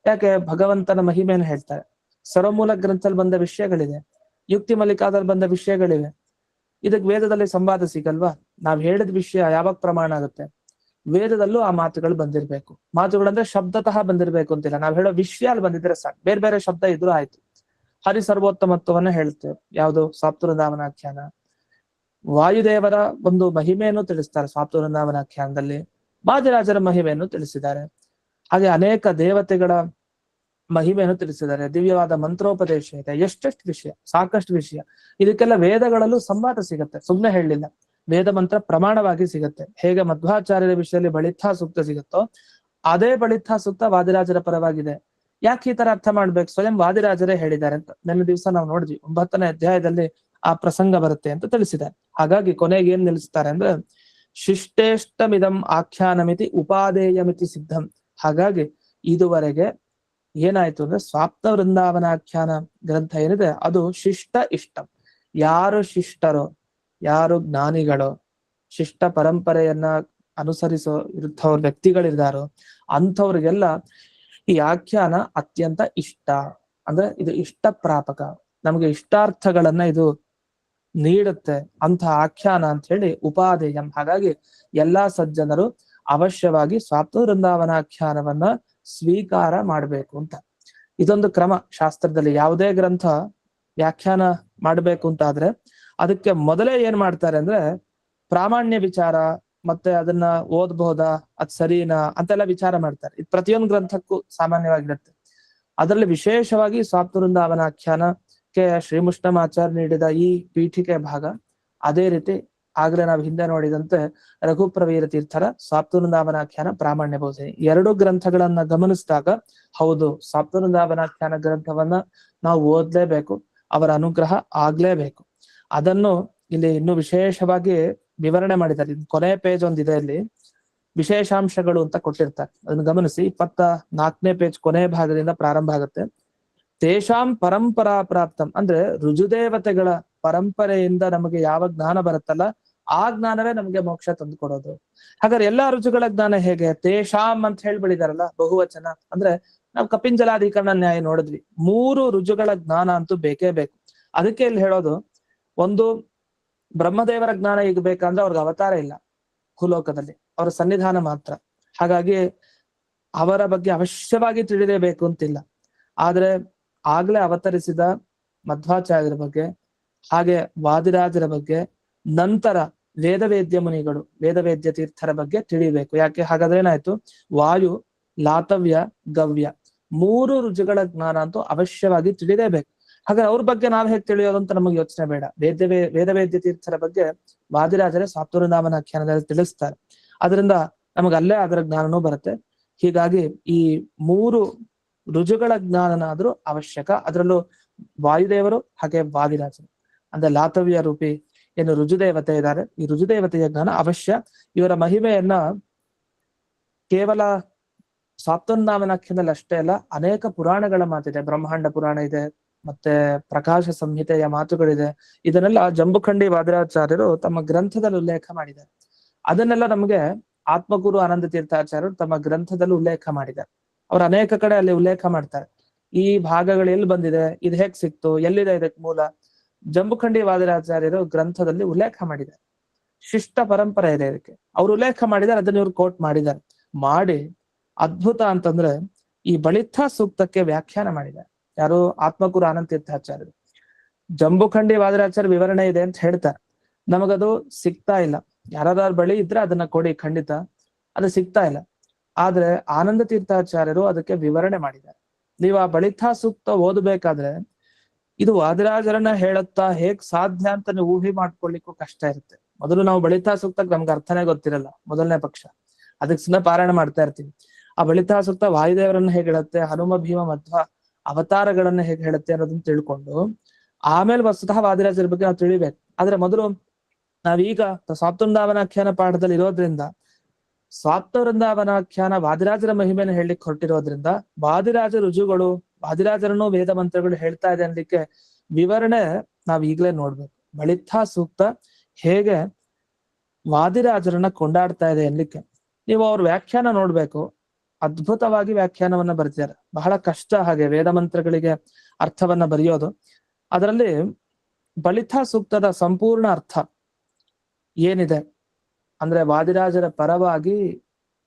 Speaker 1: ಯಾಕೆ ಭಗವಂತನ ಮಹಿಮೆಯನ್ನು ಹೇಳ್ತಾರೆ, ಸರ್ವಮೂಲ ಗ್ರಂಥದಲ್ಲಿ ಬಂದ ವಿಷಯಗಳಿದೆ, ಯುಕ್ತಿ ಮಲ್ಲಿಕಾದಲ್ಲಿ ಬಂದ ವಿಷಯಗಳಿವೆ. ಇದಕ್ ವೇದದಲ್ಲಿ ಸಂವಾದ ಸಿಗಲ್ವಾ? ನಾವ್ ಹೇಳಿದ ವಿಷಯ ಯಾವಾಗ ಪ್ರಮಾಣ ಆಗುತ್ತೆ? ವೇದದಲ್ಲೂ ಆ ಮಾತುಗಳು ಬಂದಿರ್ಬೇಕು. ಮಾತುಗಳಂದ್ರೆ ಶಬ್ದತಃ ಬಂದಿರ್ಬೇಕು ಅಂತಿಲ್ಲ, ನಾವ್ ಹೇಳೋ ವಿಷಯ ಅಲ್ಲಿ ಬಂದಿದ್ರೆ ಸಾಕು. ಬೇರೆ ಬೇರೆ ಶಬ್ದ ಇದ್ರೂ ಆಯ್ತು. ಹರಿ ಸರ್ವೋತ್ತಮತ್ವವನ್ನ ಹೇಳ್ತೇವೆ, ಯಾವುದು ಸ್ವಾತ್ವವೃಂದಾವನಾಖ್ಯಾನ. ವಾಯುದೇವರ ಒಂದು ಮಹಿಮೆಯನ್ನು ತಿಳಿಸ್ತಾರೆ ಸ್ವಾತ್ವವೃಂದಾವನಾಖ್ಯಾನದಲ್ಲಿ, ವಾದಿರಾಜರ ಮಹಿಮೆಯನ್ನು ತಿಳಿಸಿದ್ದಾರೆ. ಹಾಗೆ ಅನೇಕ ದೇವತೆಗಳ ಮಹಿಮೆಯನ್ನು ತಿಳಿಸಿದ್ದಾರೆ, ದಿವ್ಯವಾದ ಮಂತ್ರೋಪದೇಶ ಇದೆ, ಎಷ್ಟೆಷ್ಟು ವಿಷಯ, ಸಾಕಷ್ಟು ವಿಷಯ. ಇದಕ್ಕೆಲ್ಲ ವೇದಗಳಲ್ಲೂ ಸಂವಾದ ಸಿಗತ್ತೆ, ಸುಮ್ನೆ ಹೇಳಲಿಲ್ಲ. ವೇದ ಮಂತ್ರ ಪ್ರಮಾಣವಾಗಿ ಸಿಗತ್ತೆ. ಹೇಗೆ ಮಧ್ವಾಚಾರ್ಯರ ವಿಷಯದಲ್ಲಿ ಬಳಿತ್ಥಾ ಸೂಕ್ತ ಸಿಗುತ್ತೋ ಅದೇ ಬಳಿತ್ಥಾ ಸೂಕ್ತ ವಾದಿರಾಜರ ಪರವಾಗಿದೆ. ಯಾಕೆ ಈ ತರ ಅರ್ಥ ಮಾಡ್ಬೇಕು? ಸ್ವಯಂ ವಾದಿರಾಜರೇ ಹೇಳಿದ್ದಾರೆ ಅಂತ ನೆನ್ನೆ ದಿವಸ ನಾವು ನೋಡಿದ್ವಿ. 9ನೇ ಅಧ್ಯಾಯದಲ್ಲಿ ಆ ಪ್ರಸಂಗ ಬರುತ್ತೆ ಅಂತ ತಿಳಿಸಿದ್ದಾರೆ. ಹಾಗಾಗಿ ಕೊನೆಗೆ ಏನ್ ನಿಲ್ಲಿಸ್ತಾರೆ ಅಂದ್ರೆ ಶಿಷ್ಟೇಷ್ಟಮಿದಂ ಆಖ್ಯಾನಮಿತಿ ಉಪಾದೇಯಮಿತಿ ಸಿದ್ಧಂ. ಹಾಗಾಗಿ ಇದುವರೆಗೆ ಏನಾಯ್ತು ಅಂದ್ರೆ ಸ್ವಾಪ್ತ ವೃಂದಾವನಾಖ್ಯಾನ ಗ್ರಂಥ ಏನಿದೆ ಅದು ಶಿಷ್ಟ ಇಷ್ಟಂ. ಯಾರು ಶಿಷ್ಟರೋ, ಯಾರು ಜ್ಞಾನಿಗಳೋ, ಶಿಷ್ಟ ಪರಂಪರೆಯನ್ನ ಅನುಸರಿಸೋ ಇರುತ್ತವ್ರ ವ್ಯಕ್ತಿಗಳಿರ್ದಾರೋ ಅಂಥವ್ರಿಗೆಲ್ಲ ಈ ಆಖ್ಯಾನ ಅತ್ಯಂತ ಇಷ್ಟ. ಅಂದ್ರೆ ಇದು ಇಷ್ಟ ಪ್ರಾಪಕ, ನಮಗೆ ಇಷ್ಟಾರ್ಥಗಳನ್ನ ಇದು ನೀಡುತ್ತೆ ಅಂತ ಆಖ್ಯಾನ ಅಂತ ಹೇಳಿ ಉಪಾದೇಯಂ. ಹಾಗಾಗಿ ಎಲ್ಲಾ ಸಜ್ಜನರು ಅವಶ್ಯವಾಗಿ ಸ್ವಾಪ್ತ ವೃಂದಾವನಾಖ್ಯಾನವನ್ನ ಸ್ವೀಕಾರ ಮಾಡ್ಬೇಕು ಅಂತ. ಇದೊಂದು ಕ್ರಮ ಶಾಸ್ತ್ರದಲ್ಲಿ. ಯಾವುದೇ ಗ್ರಂಥ ವ್ಯಾಖ್ಯಾನ ಮಾಡ್ಬೇಕು ಅಂತ ಆದ್ರೆ ಅದಕ್ಕೆ ಮೊದಲೇ ಏನ್ ಮಾಡ್ತಾರೆ ಅಂದ್ರೆ ಪ್ರಾಮಾಣ್ಯ ವಿಚಾರ, ಮತ್ತೆ ಅದನ್ನ ಓದ್ಬಹುದಾ, ಅದ್ ಸರಿನಾ ಅಂತೆಲ್ಲ ವಿಚಾರ ಮಾಡ್ತಾರೆ. ಇದು ಪ್ರತಿಯೊಂದು ಗ್ರಂಥಕ್ಕೂ ಸಾಮಾನ್ಯವಾಗಿರುತ್ತೆ. ಅದರಲ್ಲಿ ವಿಶೇಷವಾಗಿ ಸ್ವಾಪ್ತ ವೃಂದಾವನಾಖ್ಯಾನಕ್ಕೆ ಶ್ರೀಮುಷ್ಟಮಾಚಾರ್ಯ ನೀಡಿದ ಈ ಪೀಠಿಕೆ ಭಾಗ. ಅದೇ ರೀತಿ ಆಗ್ಲೇ ನಾವು ಹಿಂದೆ ನೋಡಿದಂತೆ ರಘುಪ್ರವೀರ ತೀರ್ಥರ ಸ್ವಾಪ್ತ ವೃಂದಾವನಾಖ್ಯಾನ ಪ್ರಾಮಾಣ್ಯ ಬೋಧನೆ, ಎರಡು ಗ್ರಂಥಗಳನ್ನ ಗಮನಿಸಿದಾಗ ಹೌದು ಸ್ವಾಪ್ತ ವೃಂದಾವನಾಖ್ಯಾನ ಗ್ರಂಥವನ್ನ ನಾವು ಓದ್ಲೇಬೇಕು, ಅವರ ಅನುಗ್ರಹ ಆಗ್ಲೇಬೇಕು. ಅದನ್ನು ಇಲ್ಲಿ ಇನ್ನು ವಿಶೇಷವಾಗಿ ವಿವರಣೆ ಮಾಡಿದ್ದಾರೆ. ಕೊನೆ ಪೇಜ್ ಒಂದಿದೆ, ಇಲ್ಲಿ ವಿಶೇಷಾಂಶಗಳು ಅಂತ ಕೊಟ್ಟಿರ್ತಾರೆ, ಅದನ್ನು ಗಮನಿಸಿ. 24ನೇ ಪೇಜ್ ಕೊನೆ ಭಾಗದಿಂದ ಪ್ರಾರಂಭ ಆಗುತ್ತೆ. ತೇಷಾಂ ಪರಂಪರಾ ಪ್ರಾಪ್ತಂ, ಅಂದ್ರೆ ರುಜುದೇವತೆಗಳ ಪರಂಪರೆಯಿಂದ ನಮಗೆ ಯಾವ ಜ್ಞಾನ ಬರುತ್ತಲ್ಲ ಆ ಜ್ಞಾನವೇ ನಮಗೆ ಮೋಕ್ಷ ತಂದು ಕೊಡೋದು. ಹಾಗಾದ್ರೆ ಎಲ್ಲಾ ರುಜುಗಳ ಜ್ಞಾನ ಹೇಗೆ? ತೇಷಾಂ ಅಂತ ಹೇಳ್ಬಿಡಿದಾರಲ್ಲ ಬಹುವಚನ. ಅಂದ್ರೆ ನಾವು ಕಪಿಂಜಲಾಧಿಕರಣ ನ್ಯಾಯ ನೋಡಿದ್ವಿ, 3 ರುಜುಗಳ ಜ್ಞಾನ ಅಂತೂ ಬೇಕೇ ಬೇಕು. ಅದಕ್ಕೆ ಇಲ್ಲಿ ಹೇಳೋದು, ಒಂದು ಬ್ರಹ್ಮದೇವರ ಜ್ಞಾನ ಈಗ ಬೇಕಂದ್ರೆ ಅವ್ರಿಗೆ ಅವತಾರ ಇಲ್ಲ ಭೂಲೋಕದಲ್ಲಿ, ಅವರ ಸನ್ನಿಧಾನ ಮಾತ್ರ. ಹಾಗಾಗಿ ಅವರ ಬಗ್ಗೆ ಅವಶ್ಯವಾಗಿ ತಿಳಿಯಬೇಕು ಅಂತಿಲ್ಲ. ಆದ್ರೆ ಆಗ್ಲೇ ಅವತರಿಸಿದ ಮಧ್ವಾಚಾರ್ಯರ ಬಗ್ಗೆ, ಹಾಗೆ ವಾದಿರಾಜರ ಬಗ್ಗೆ, ನಂತರ ವೇದವೇದ್ಯ ಮುನಿಗಳು, ವೇದವೇದ್ಯ ತೀರ್ಥರ ಬಗ್ಗೆ ತಿಳಿಬೇಕು. ಯಾಕೆ? ಹಾಗಾದ್ರೆ ಏನಾಯ್ತು, ವಾಯು, ಲಾತವ್ಯ, ಗವ್ಯ 3 ರುಜುಗಳ ಜ್ಞಾನ ಅಂತೂ ಅವಶ್ಯವಾಗಿ ತಿಳಿಲೇಬೇಕು. ಹಾಗಾದ್ರೆ ಅವ್ರ ಬಗ್ಗೆ ನಾವ್ ಹೇಗೆ ತಿಳಿಯೋದು ಅಂತ ನಮಗೆ ಯೋಚನೆ ಬೇಡ. ವೇದವೇದ್ಯ ತೀರ್ಥರ ಬಗ್ಗೆ ವಾದಿರಾಜರೇ ಸ್ವಾಪ್ತ ವೃಂದಾವನಾಖ್ಯಾನದಲ್ಲಿ ತಿಳಿಸ್ತಾರೆ. ಅದರಿಂದ ನಮಗೆ ಅಲ್ಲೇ ಅದರ ಜ್ಞಾನನೂ ಬರುತ್ತೆ. ಹೀಗಾಗಿ ಈ 3 ರುಜುಗಳ ಜ್ಞಾನನಾದ್ರೂ ಅವಶ್ಯಕ. ಅದರಲ್ಲೂ ವಾಯುದೇವರು ಹಾಗೆ ವಾದಿರಾಜರು ಅಂದ್ರೆ ಲಾತವ್ಯ ರೂಪಿ ಏನು ರುಜುದೇವತೆ ಇದ್ದಾರೆ, ಈ ರುಜುದೇವತೆಯ ಜ್ಞಾನ ಅವಶ್ಯ. ಇವರ ಮಹಿಮೆಯನ್ನ ಕೇವಲ ಸ್ವಾಪ್ತ ವೃಂದಾವನಾಖ್ಯಾನದಲ್ಲಿ ಅಷ್ಟೇ ಅಲ್ಲ, ಅನೇಕ ಪುರಾಣಗಳ ಮಾತಿದೆ. ಬ್ರಹ್ಮಾಂಡ ಪುರಾಣ ಇದೆ, ಮತ್ತೆ ಪ್ರಕಾಶ ಸಂಹಿತೆಯ ಮಾತುಗಳಿದೆ. ಇದನ್ನೆಲ್ಲ ಜಂಬುಖಂಡಿ ವಾದಿರಾಚಾರ್ಯರು ತಮ್ಮ ಗ್ರಂಥದಲ್ಲಿ ಉಲ್ಲೇಖ ಮಾಡಿದ್ದಾರೆ. ಅದನ್ನೆಲ್ಲ ನಮಗೆ ಆತ್ಮಗುರು ಆನಂದ ತೀರ್ಥಾಚಾರ್ಯರು ತಮ್ಮ ಗ್ರಂಥದಲ್ಲಿ ಉಲ್ಲೇಖ ಮಾಡಿದ್ದಾರೆ. ಅವ್ರು ಅನೇಕ ಕಡೆ ಅಲ್ಲಿ ಉಲ್ಲೇಖ ಮಾಡ್ತಾರೆ. ಈ ಭಾಗಗಳು ಎಲ್ಲಿ ಬಂದಿದೆ, ಇದು ಹೇಗ್ ಸಿಕ್ತು, ಎಲ್ಲಿದೆ ಇದಕ್ಕೆ ಮೂಲ, ಜಂಬುಖಂಡಿ ವಾದಿರಾಚಾರ್ಯರು ಗ್ರಂಥದಲ್ಲಿ ಉಲ್ಲೇಖ ಮಾಡಿದ್ದಾರೆ. ಶಿಷ್ಟ ಪರಂಪರೆ ಇದೆ ಇದಕ್ಕೆ, ಅವ್ರು ಉಲ್ಲೇಖ ಮಾಡಿದ್ದಾರೆ, ಅದನ್ನ ಇವ್ರು ಕೋಟ್ ಮಾಡಿದ್ದಾರೆ. ಮಾಡಿ ಅದ್ಭುತ ಅಂತಂದ್ರೆ ಈ ಬಳಿತ್ಥಾ ಸೂಕ್ತಕ್ಕೆ ವ್ಯಾಖ್ಯಾನ ಮಾಡಿದ್ದಾರೆ. ಯಾರು ಆತ್ಮಕೂರು ಆನಂದ ತೀರ್ಥಾಚಾರ್ಯರು. ಜಂಬುಖಂಡಿ ವಾದಿರಾಚಾರ್ಯ ವಿವರಣೆ ಇದೆ ಅಂತ ಹೇಳ್ತಾರೆ, ನಮಗದು ಸಿಗ್ತಾ ಇಲ್ಲ. ಯಾರಾದ್ರೂ ಬಳಿ ಇದ್ರೆ ಅದನ್ನ ಕೊಡಿ, ಖಂಡಿತ ಅದು ಸಿಗ್ತಾ ಇಲ್ಲ. ಆದ್ರೆ ಆನಂದ ತೀರ್ಥಾಚಾರ್ಯರು ಅದಕ್ಕೆ ವಿವರಣೆ ಮಾಡಿದ್ದಾರೆ. ನೀವು ಆ ಬಳಿಥಾ ಸೂಕ್ತ ಓದಬೇಕಾದ್ರೆ ಇದು ವಾದಿರಾಜರನ್ನ ಹೇಳುತ್ತಾ ಹೇಗ್ ಸಾಧ್ಯ ಅಂತ ನೀವು ಊಹೆ ಮಾಡ್ಕೊಳ್ಳಿಕ್ಕೂ ಕಷ್ಟ ಇರುತ್ತೆ. ಮೊದಲು ನಾವು ಬಳಿಥಾ ಸೂಕ್ತಕ್ಕೆ ನಮ್ಗೆ ಅರ್ಥನೇ ಗೊತ್ತಿರಲ್ಲ ಮೊದಲನೇ ಪಕ್ಷ, ಅದಕ್ಕೆ ಸುಮ್ಮನೆ ಪಾರಾಯಣ ಮಾಡ್ತಾ ಇರ್ತೀವಿ. ಆ ಬಳಿಥಾ ಸೂಕ್ತ ವಾಯುದೇವರನ್ನ ಹೇಗೆ ಹೇಳುತ್ತೆ, ಹನುಮ ಭೀಮ ಮಧ್ವ ಅವತಾರಗಳನ್ನ ಹೇಗೆ ಹೇಳುತ್ತೆ ಅನ್ನೋದನ್ನ ತಿಳ್ಕೊಂಡು ಆಮೇಲೆ ವಸ್ತುತಃ ವಾದಿರಾಜರ ಬಗ್ಗೆ ನಾವು ತಿಳಿಬೇಕು. ಆದ್ರೆ ಮೊದಲು ನಾವೀಗ ಸ್ವಾಪ್ತವೃಂದಾವನಾಖ್ಯಾನ ಪಾಠದಲ್ಲಿ ಇರೋದ್ರಿಂದ, ಸ್ವಾಪ್ತವೃಂದಾವನಾಖ್ಯಾನ ವಾದಿರಾಜರ ಮಹಿಮೆಯನ್ನು ಹೇಳಲಿಕ್ಕೆ ಹೊರಟಿರೋದ್ರಿಂದ ವಾದಿರಾಜ ರುಜುಗಳು, ವಾದಿರಾಜರನ್ನು ವೇದ ಮಂತ್ರಗಳು ಹೇಳ್ತಾ ಇದೆ ಅನ್ಲಿಕ್ಕೆ ವಿವರಣೆ ನಾವ್ ಈಗಲೇ ನೋಡ್ಬೇಕು. ಬಳಿಥಾ ಸೂಕ್ತ ಹೇಗೆ ವಾದಿರಾಜರನ್ನ ಕೊಂಡಾಡ್ತಾ ಇದೆ ಅನ್ಲಿಕ್ಕೆ ನೀವು ಅವ್ರ ವ್ಯಾಖ್ಯಾನ ನೋಡ್ಬೇಕು. ಅದ್ಭುತವಾಗಿ ವ್ಯಾಖ್ಯಾನವನ್ನ ಬರೆದಿದ್ದಾರೆ. ಬಹಳ ಕಷ್ಟ ಹಾಗೆ ವೇದ ಮಂತ್ರಗಳಿಗೆ ಅರ್ಥವನ್ನ ಬರೆಯೋದು. ಅದರಲ್ಲಿ ಬಳಿಥಾ ಸೂಕ್ತದ ಸಂಪೂರ್ಣ ಅರ್ಥ ಏನಿದೆ ಅಂದ್ರೆ ವಾದಿರಾಜರ ಪರವಾಗಿ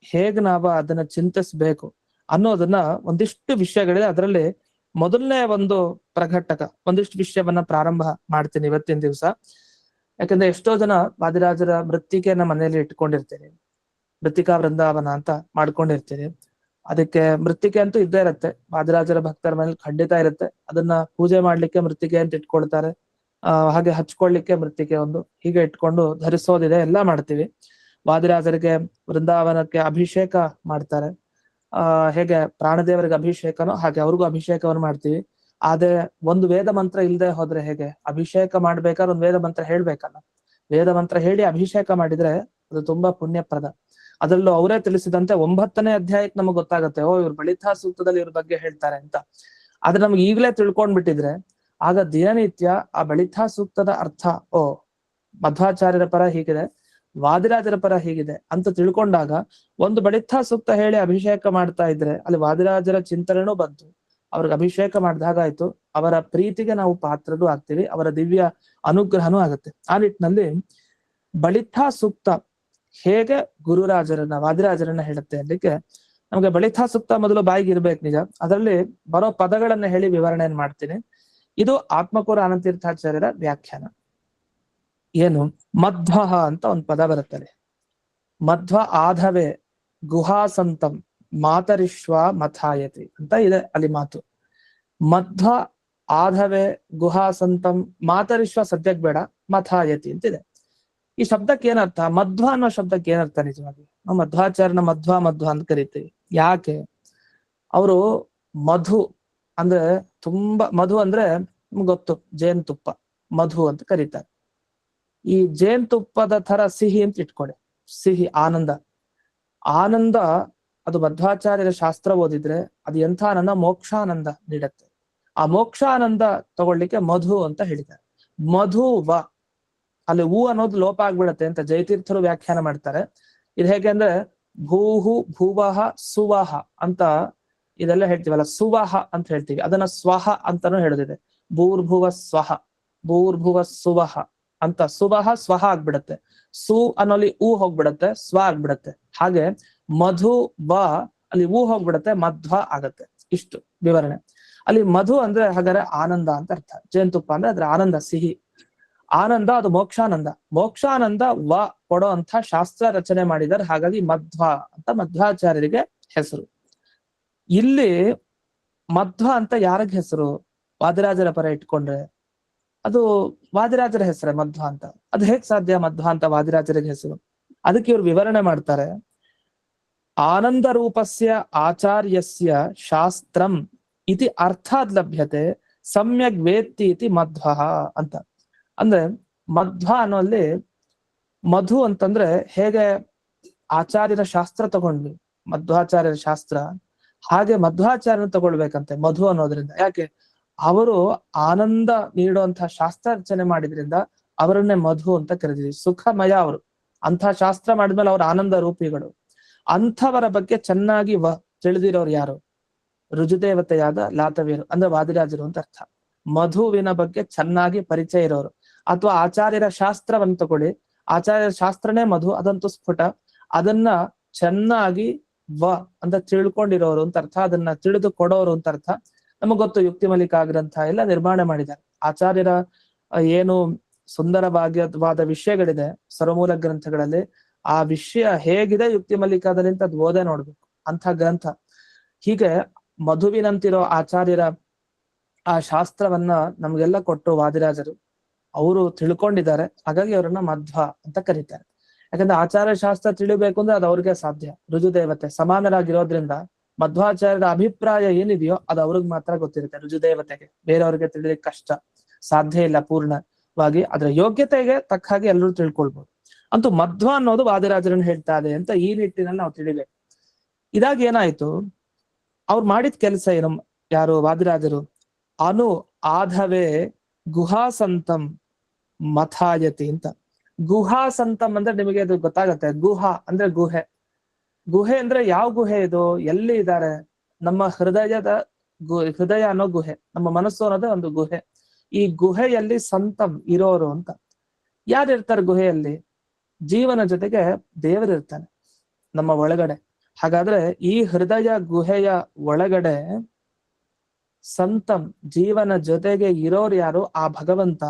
Speaker 1: ಹೇಗ್ ನಾವು ಅದನ್ನ ಚಿಂತಿಸ್ಬೇಕು ಅನ್ನೋದನ್ನ ಒಂದಿಷ್ಟು ವಿಷಯಗಳಿದೆ. ಅದರಲ್ಲಿ ಮೊದಲನೇ ಒಂದು ಪ್ರಘಟಕ ಒಂದಿಷ್ಟು ವಿಷಯವನ್ನ ಪ್ರಾರಂಭ ಮಾಡ್ತೀನಿ ಇವತ್ತಿನ ದಿವಸ. ಯಾಕಂದ್ರೆ ಎಷ್ಟೋ ಜನ ವಾದಿರಾಜರ ಮೃತ್ತಿಕೆಯನ್ನ ಮನೆಯಲ್ಲಿ ಇಟ್ಕೊಂಡಿರ್ತೀರಿ, ಮೃತ್ತಿಕಾ ವೃಂದಾವನ ಅಂತ ಮಾಡ್ಕೊಂಡಿರ್ತೀರಿ. ಅದಕ್ಕೆ ಮೃತ್ತಿಕೆ ಅಂತೂ ಇದ್ದೇ ಇರುತ್ತೆ, ವಾದಿರಾಜರ ಭಕ್ತರ ಮನೇಲಿ ಖಂಡಿತ ಇರುತ್ತೆ. ಅದನ್ನ ಪೂಜೆ ಮಾಡ್ಲಿಕ್ಕೆ ಮೃತ್ತಿಕೆ ಅಂತ ಇಟ್ಕೊಳ್ತಾರೆ, ಹಾಗೆ ಹಚ್ಕೊಳ್ಳಿಕ್ಕೆ ಮೃತ್ತಿಕೆ ಒಂದು, ಹೀಗೆ ಇಟ್ಕೊಂಡು ಧರಿಸೋದಿದೆ, ಎಲ್ಲ ಮಾಡ್ತೀವಿ. ವಾದಿರಾಜರಿಗೆ ವೃಂದಾವನಕ್ಕೆ ಅಭಿಷೇಕ ಮಾಡ್ತಾರೆ. ಹೇಗೆ ಪ್ರಾಣದೇವರಿಗೆ ಅಭಿಷೇಕನೋ ಹಾಗೆ ಅವ್ರಿಗೂ ಅಭಿಷೇಕವನ್ನು ಮಾಡ್ತೀವಿ. ಆದ್ರೆ ಒಂದು ವೇದ ಮಂತ್ರ ಇಲ್ಲದೆ ಹೋದ್ರೆ ಹೇಗೆ? ಅಭಿಷೇಕ ಮಾಡ್ಬೇಕಾದ್ರೆ ಒಂದು ವೇದ ಮಂತ್ರ ಹೇಳ್ಬೇಕಲ್ಲ. ವೇದ ಮಂತ್ರ ಹೇಳಿ ಅಭಿಷೇಕ ಮಾಡಿದ್ರೆ ಅದು ತುಂಬಾ ಪುಣ್ಯಪ್ರದ. ಅದರಲ್ಲೂ ಅವರೇ ತಿಳಿಸಿದಂತೆ 9ನೇ ಅಧ್ಯಾಯಕ್ಕೆ ನಮಗ್ ಗೊತ್ತಾಗುತ್ತೆ, ಓ ಇವ್ರು ಬಳಿಥಾ ಸೂಕ್ತದಲ್ಲಿ ಇವ್ರ ಬಗ್ಗೆ ಹೇಳ್ತಾರೆ ಅಂತ. ಆದ್ರೆ ನಮ್ಗೆ ಈಗಲೇ ತಿಳ್ಕೊಂಡ್ಬಿಟ್ಟಿದ್ರೆ ಆಗ ದಿನನಿತ್ಯ ಆ ಬಳಿಥಾ ಸೂಕ್ತದ ಅರ್ಥ, ಓ ಮಧ್ವಾಚಾರ್ಯರ ಪರ ಹೀಗಿದೆ, ವಾದಿರಾಜರ ಪರ ಹೀಗಿದೆ ಅಂತ ತಿಳ್ಕೊಂಡಾಗ ಒಂದು ಬಳಿಥಾ ಸೂಕ್ತ ಹೇಳಿ ಅಭಿಷೇಕ ಮಾಡ್ತಾ ಇದ್ರೆ ಅಲ್ಲಿ ವಾದಿರಾಜರ ಚಿಂತನೆನೂ ಬಂತು, ಅವ್ರಿಗೆ ಅಭಿಷೇಕ ಮಾಡಿದಾಗಾಯ್ತು, ಅವರ ಪ್ರೀತಿಗೆ ನಾವು ಪಾತ್ರರು ಆಗ್ತೀವಿ, ಅವರ ದಿವ್ಯ ಅನುಗ್ರಹನೂ ಆಗುತ್ತೆ. ಆ ನಿಟ್ಟಿನಲ್ಲಿ ಬಳಿಥಾ ಸೂಕ್ತ ಹೇಗೆ ಗುರುರಾಜರನ್ನ ವಾದಿರಾಜರನ್ನ ಹೇಳುತ್ತೆ ಅನ್ಲಿಕ್ಕೆ ನಮ್ಗೆ ಬಳಿಥಾ ಸೂಕ್ತ ಮೊದಲು ಬಾಯಿಗೆ ಇರ್ಬೇಕು ನಿಜ. ಅದರಲ್ಲಿ ಬರೋ ಪದಗಳನ್ನ ಹೇಳಿ ವಿವರಣೆಯನ್ನು ಮಾಡ್ತೀನಿ. ಇದು ಆತ್ಮಕೂರ ಆನಂದ ತೀರ್ಥಾಚಾರ್ಯರ ವ್ಯಾಖ್ಯಾನ. ಏನು ಮಧ್ವ ಅಂತ ಒಂದು ಪದ ಬರುತ್ತದೆ. ಮಧ್ವ ಆಧವೆ ಗುಹಾಸಂತಂ ಮಾತರಿಶ್ವ ಮಥಾಯತಿ ಅಂತ ಇದೆ ಅಲ್ಲಿ ಮಾತು. ಮಧ್ವ ಆಧವೆ ಗುಹಾಸಂತಂ ಮಾತರಿಶ್ವ ಸದ್ಯಕ್ಕೆ ಬೇಡ, ಮಥಾಯತಿ ಅಂತಿದೆ. ಈ ಶಬ್ದಕ್ಕೆ ಏನರ್ಥ? ಮಧ್ವ ಅನ್ನೋ ಶಬ್ದಕ್ಕೆ ಏನರ್ಥ? ನಿಜವಾಗಿ ನಾವು ಮಧ್ವಾಚಾರ್ಯನ ಮಧ್ವ ಮಧ್ವ ಅಂತ ಕರಿತೀವಿ. ಯಾಕೆ? ಅವರು ಮಧು ಅಂದ್ರೆ ತುಂಬಾ, ಮಧು ಅಂದ್ರೆ ನಿಮ್ಗೆ ಗೊತ್ತು, ಜೇನುತುಪ್ಪ ಮಧು ಅಂತ ಕರೀತಾರೆ. ಈ ಜೇನುತುಪ್ಪದ ತರ ಸಿಹಿ ಅಂತ ಇಟ್ಕೊಳ್ಳಿ, ಸಿಹಿ ಆನಂದ. ಆನಂದ ಅದು ಮಧ್ವಾಚಾರ್ಯರ ಶಾಸ್ತ್ರ ಓದಿದ್ರೆ ಅದು ಎಂಥ ಆನಂದ? ಮೋಕ್ಷಾನಂದ ನೀಡತ್ತೆ. ಆ ಮೋಕ್ಷಾನಂದ ತಗೊಳ್ಳಿಕ್ಕೆ ಮಧು ಅಂತ ಹೇಳಿದ್ದಾರೆ. ಮಧು ವ ಅಲ್ಲಿ ಹೂ ಅನ್ನೋದು ಲೋಪ ಆಗ್ಬಿಡತ್ತೆ ಅಂತ ಜಯತೀರ್ಥರು ವ್ಯಾಖ್ಯಾನ ಮಾಡ್ತಾರೆ. ಇದು ಹೇಗೆ ಅಂದ್ರೆ ಭೂಹು ಭುವಹ ಸುವಹ ಅಂತ ಇದೆಲ್ಲ ಹೇಳ್ತೀವಲ್ಲ, ಸುವಹ ಅಂತ ಹೇಳ್ತೀವಿ, ಅದನ್ನ ಸ್ವಹ ಅಂತಾನು ಹೇಳೋದಿದೆ. ಭೂರ್ಭುವ ಸ್ವಹ, ಭೂರ್ಭುವ ಸುವಹ ಅಂತ ಸುವಹ ಸ್ವಹ ಆಗ್ಬಿಡತ್ತೆ. ಸು ಅನ್ನೋಲ್ಲಿ ಊ ಹೋಗ್ಬಿಡತ್ತೆ, ಸ್ವ ಆಗ್ಬಿಡತ್ತೆ. ಹಾಗೆ ಮಧು ವ ಅಲ್ಲಿ ಊ ಹೋಗ್ಬಿಡತ್ತೆ, ಮಧ್ವ ಆಗತ್ತೆ. ಇಷ್ಟು ವಿವರಣೆ. ಅಲ್ಲಿ ಮಧು ಅಂದ್ರೆ ಹಾಗಾದ್ರೆ ಆನಂದ ಅಂತ ಅರ್ಥ. ಜೇನುತುಪ್ಪ ಅಂದ್ರೆ ಅದ್ರ ಆನಂದ, ಸಿಹಿ ಆನಂದ, ಅದು ಮೋಕ್ಷಾನಂದ. ಮೋಕ್ಷಾನಂದ ವ ಕೊಡೋ ಅಂತ ಶಾಸ್ತ್ರ ರಚನೆ ಮಾಡಿದ್ದಾರೆ. ಹಾಗಾಗಿ ಮಧ್ವ ಅಂತ ಮಧ್ವಾಚಾರ್ಯರಿಗೆ ಹೆಸರು. ಇಲ್ಲಿ ಮಧ್ವ ಅಂತ ಯಾರಿಗ ಹೆಸರು? ವಾದಿರಾಜರ ಪರ ಇಟ್ಕೊಂಡ್ರೆ ಅದು ವಾದಿರಾಜರ ಹೆಸರೇ ಮಧ್ವ ಅಂತ. ಅದು ಹೇಗ್ ಸಾಧ್ಯ ಮಧ್ವ ಅಂತ ವಾದಿರಾಜರಿಗೆ ಹೆಸರು? ಅದಕ್ಕೆ ಇವ್ರು ವಿವರಣೆ ಮಾಡ್ತಾರೆ. ಆನಂದ ರೂಪಸ್ಯ ಆಚಾರ್ಯಸ್ಯ ಶಾಸ್ತ್ರಂ ಇತಿ ಅರ್ಥಾದ್ ಲಭ್ಯತೆ ಸಮ್ಯಗ್ ವೇತ್ತಿ ಇತಿ ಮಧ್ವ ಅಂತ. ಅಂದ್ರೆ ಮಧ್ವ ಅನ್ನೋಲ್ಲಿ ಮಧು ಅಂತಂದ್ರೆ ಹೇಗೆ ಆಚಾರ್ಯರ ಶಾಸ್ತ್ರ ತಗೊಂಡ್ವಿ, ಮಧ್ವಾಚಾರ್ಯರ ಶಾಸ್ತ್ರ, ಹಾಗೆ ಮಧ್ವಾಚಾರ್ಯನ ತಗೊಳ್ಬೇಕಂತೆ ಮಧು ಅನ್ನೋದ್ರಿಂದ. ಯಾಕೆ? ಅವರು ಆನಂದ ನೀಡುವಂತಹ ಶಾಸ್ತ್ರ ರಚನೆ ಮಾಡಿದ್ರಿಂದ ಅವರನ್ನೇ ಮಧು ಅಂತ ಕರೆದಿದ್ವಿ. ಸುಖಮಯ ಅವರು, ಅಂಥ ಶಾಸ್ತ್ರ ಮಾಡಿದ್ಮೇಲೆ ಅವ್ರ ಆನಂದ ರೂಪಿಗಳು. ಅಂಥವರ ಬಗ್ಗೆ ಚೆನ್ನಾಗಿ ತಿಳಿದಿರೋರು ಯಾರು? ರುಜುದೇವತೆಯಾದ ಲಾತವೀರು ಅಂದ್ರೆ ವಾದಿರಾಜರು ಅಂತ ಅರ್ಥ. ಮಧುವಿನ ಬಗ್ಗೆ ಚೆನ್ನಾಗಿ ಪರಿಚಯ ಇರೋರು. ಅಥವಾ ಆಚಾರ್ಯರ ಶಾಸ್ತ್ರವನ್ನು ತಗೊಳ್ಳಿ, ಆಚಾರ್ಯರ ಶಾಸ್ತ್ರನೇ ಮಧು, ಅದಂತೂ ಸ್ಫುಟ. ಅದನ್ನ ಚೆನ್ನಾಗಿ ಅಂತ ತಿಳ್ಕೊಂಡಿರೋರು ಅಂತ ಅರ್ಥ, ಅದನ್ನ ತಿಳಿದು ಕೊಡೋರು ಅಂತ ಅರ್ಥ. ನಮಗ್ ಗೊತ್ತು ಯುಕ್ತಿ ಮಲ್ಲಿಕಾ ಗ್ರಂಥ ಎಲ್ಲ ನಿರ್ಮಾಣ ಮಾಡಿದ್ದಾರೆ. ಆಚಾರ್ಯರ ಏನು ಸುಂದರವಾದ ವಿಷಯಗಳಿದೆ ಸರ್ವಮೂಲ ಗ್ರಂಥಗಳಲ್ಲಿ, ಆ ವಿಷಯ ಹೇಗಿದೆ ಯುಕ್ತಿ ಮಲ್ಲಿಕಾದಲ್ಲಿ ಅಂತ ಅದು ಓದೇ ನೋಡ್ಬೇಕು ಅಂಥ ಗ್ರಂಥ. ಹೀಗೆ ಮಧುವಿನಂತಿರೋ ಆಚಾರ್ಯರ ಆ ಶಾಸ್ತ್ರವನ್ನ ನಮ್ಗೆಲ್ಲ ಕೊಟ್ಟು ವಾದಿರಾಜರು ಅವರು ತಿಳ್ಕೊಂಡಿದ್ದಾರೆ. ಹಾಗಾಗಿ ಅವರನ್ನ ಮಧ್ವ ಅಂತ ಕರೀತಾರೆ. ಯಾಕಂದ್ರೆ ಆಚಾರ್ಯ ಶಾಸ್ತ್ರ ತಿಳಿಬೇಕು ಅಂದ್ರೆ ಅದು ಅವ್ರಿಗೆ ಸಾಧ್ಯ. ರುಜುದೇವತೆ ಸಮಾನರಾಗಿರೋದ್ರಿಂದ ಮಧ್ವಾಚಾರ್ಯರ ಅಭಿಪ್ರಾಯ ಏನಿದೆಯೋ ಅದು ಅವ್ರಿಗೆ ಮಾತ್ರ ಗೊತ್ತಿರುತ್ತೆ. ರುಜುದೇವತೆಗೆ ಬೇರೆಯವ್ರಿಗೆ ತಿಳಿಲಿಕ್ಕೆ ಕಷ್ಟ, ಸಾಧ್ಯ ಇಲ್ಲ ಪೂರ್ಣವಾಗಿ. ಅದರ ಯೋಗ್ಯತೆಗೆ ತಕ್ಕ ಹಾಗೆ ಎಲ್ಲರೂ ತಿಳ್ಕೊಳ್ಬಹುದು. ಅಂತೂ ಮಧ್ವ ಅನ್ನೋದು ವಾದಿರಾಜರನ್ನು ಹೇಳ್ತಾ ಇದೆ ಅಂತ ಈ ನಿಟ್ಟಿನಲ್ಲಿ ನಾವು ತಿಳಿಬೇಕು. ಇದಾಗ ಏನಾಯ್ತು, ಅವ್ರು ಮಾಡಿದ ಕೆಲಸ ಏನು? ಯಾರು? ವಾದಿರಾಜರು ಅನು ಆಧವೇ ಗುಹಾಸಂತಂ ಮಥಾಯತಿ ಅಂತ. ಗುಹಾಸಂತಂ ಅಂದ್ರೆ ನಿಮಗೆ ಅದು ಗೊತ್ತಾಗತ್ತೆ. ಗುಹಾ ಅಂದ್ರೆ ಗುಹೆ. ಗುಹೆ ಅಂದ್ರೆ ಯಾವ ಗುಹೆ ಇದು? ಎಲ್ಲಿ ಇದ್ದಾರೆ? ನಮ್ಮ ಹೃದಯದ ಹೃದಯ ಅನ್ನೋ ಗುಹೆ, ನಮ್ಮ ಮನಸ್ಸು ಅನ್ನೋದು ಒಂದು ಗುಹೆ. ಈ ಗುಹೆಯಲ್ಲಿ ಸಂತಂ ಇರೋರು ಅಂತ. ಯಾರಿರ್ತಾರೆ ಗುಹೆಯಲ್ಲಿ? ಜೀವನ ಜೊತೆಗೆ ದೇವರಿರ್ತಾನೆ ನಮ್ಮ ಒಳಗಡೆ. ಹಾಗಾದ್ರೆ ಈ ಹೃದಯ ಗುಹೆಯ ಒಳಗಡೆ ಸಂತಂ ಜೀವನ ಜೊತೆಗೆ ಇರೋರು ಯಾರು? ಆ ಭಗವಂತ.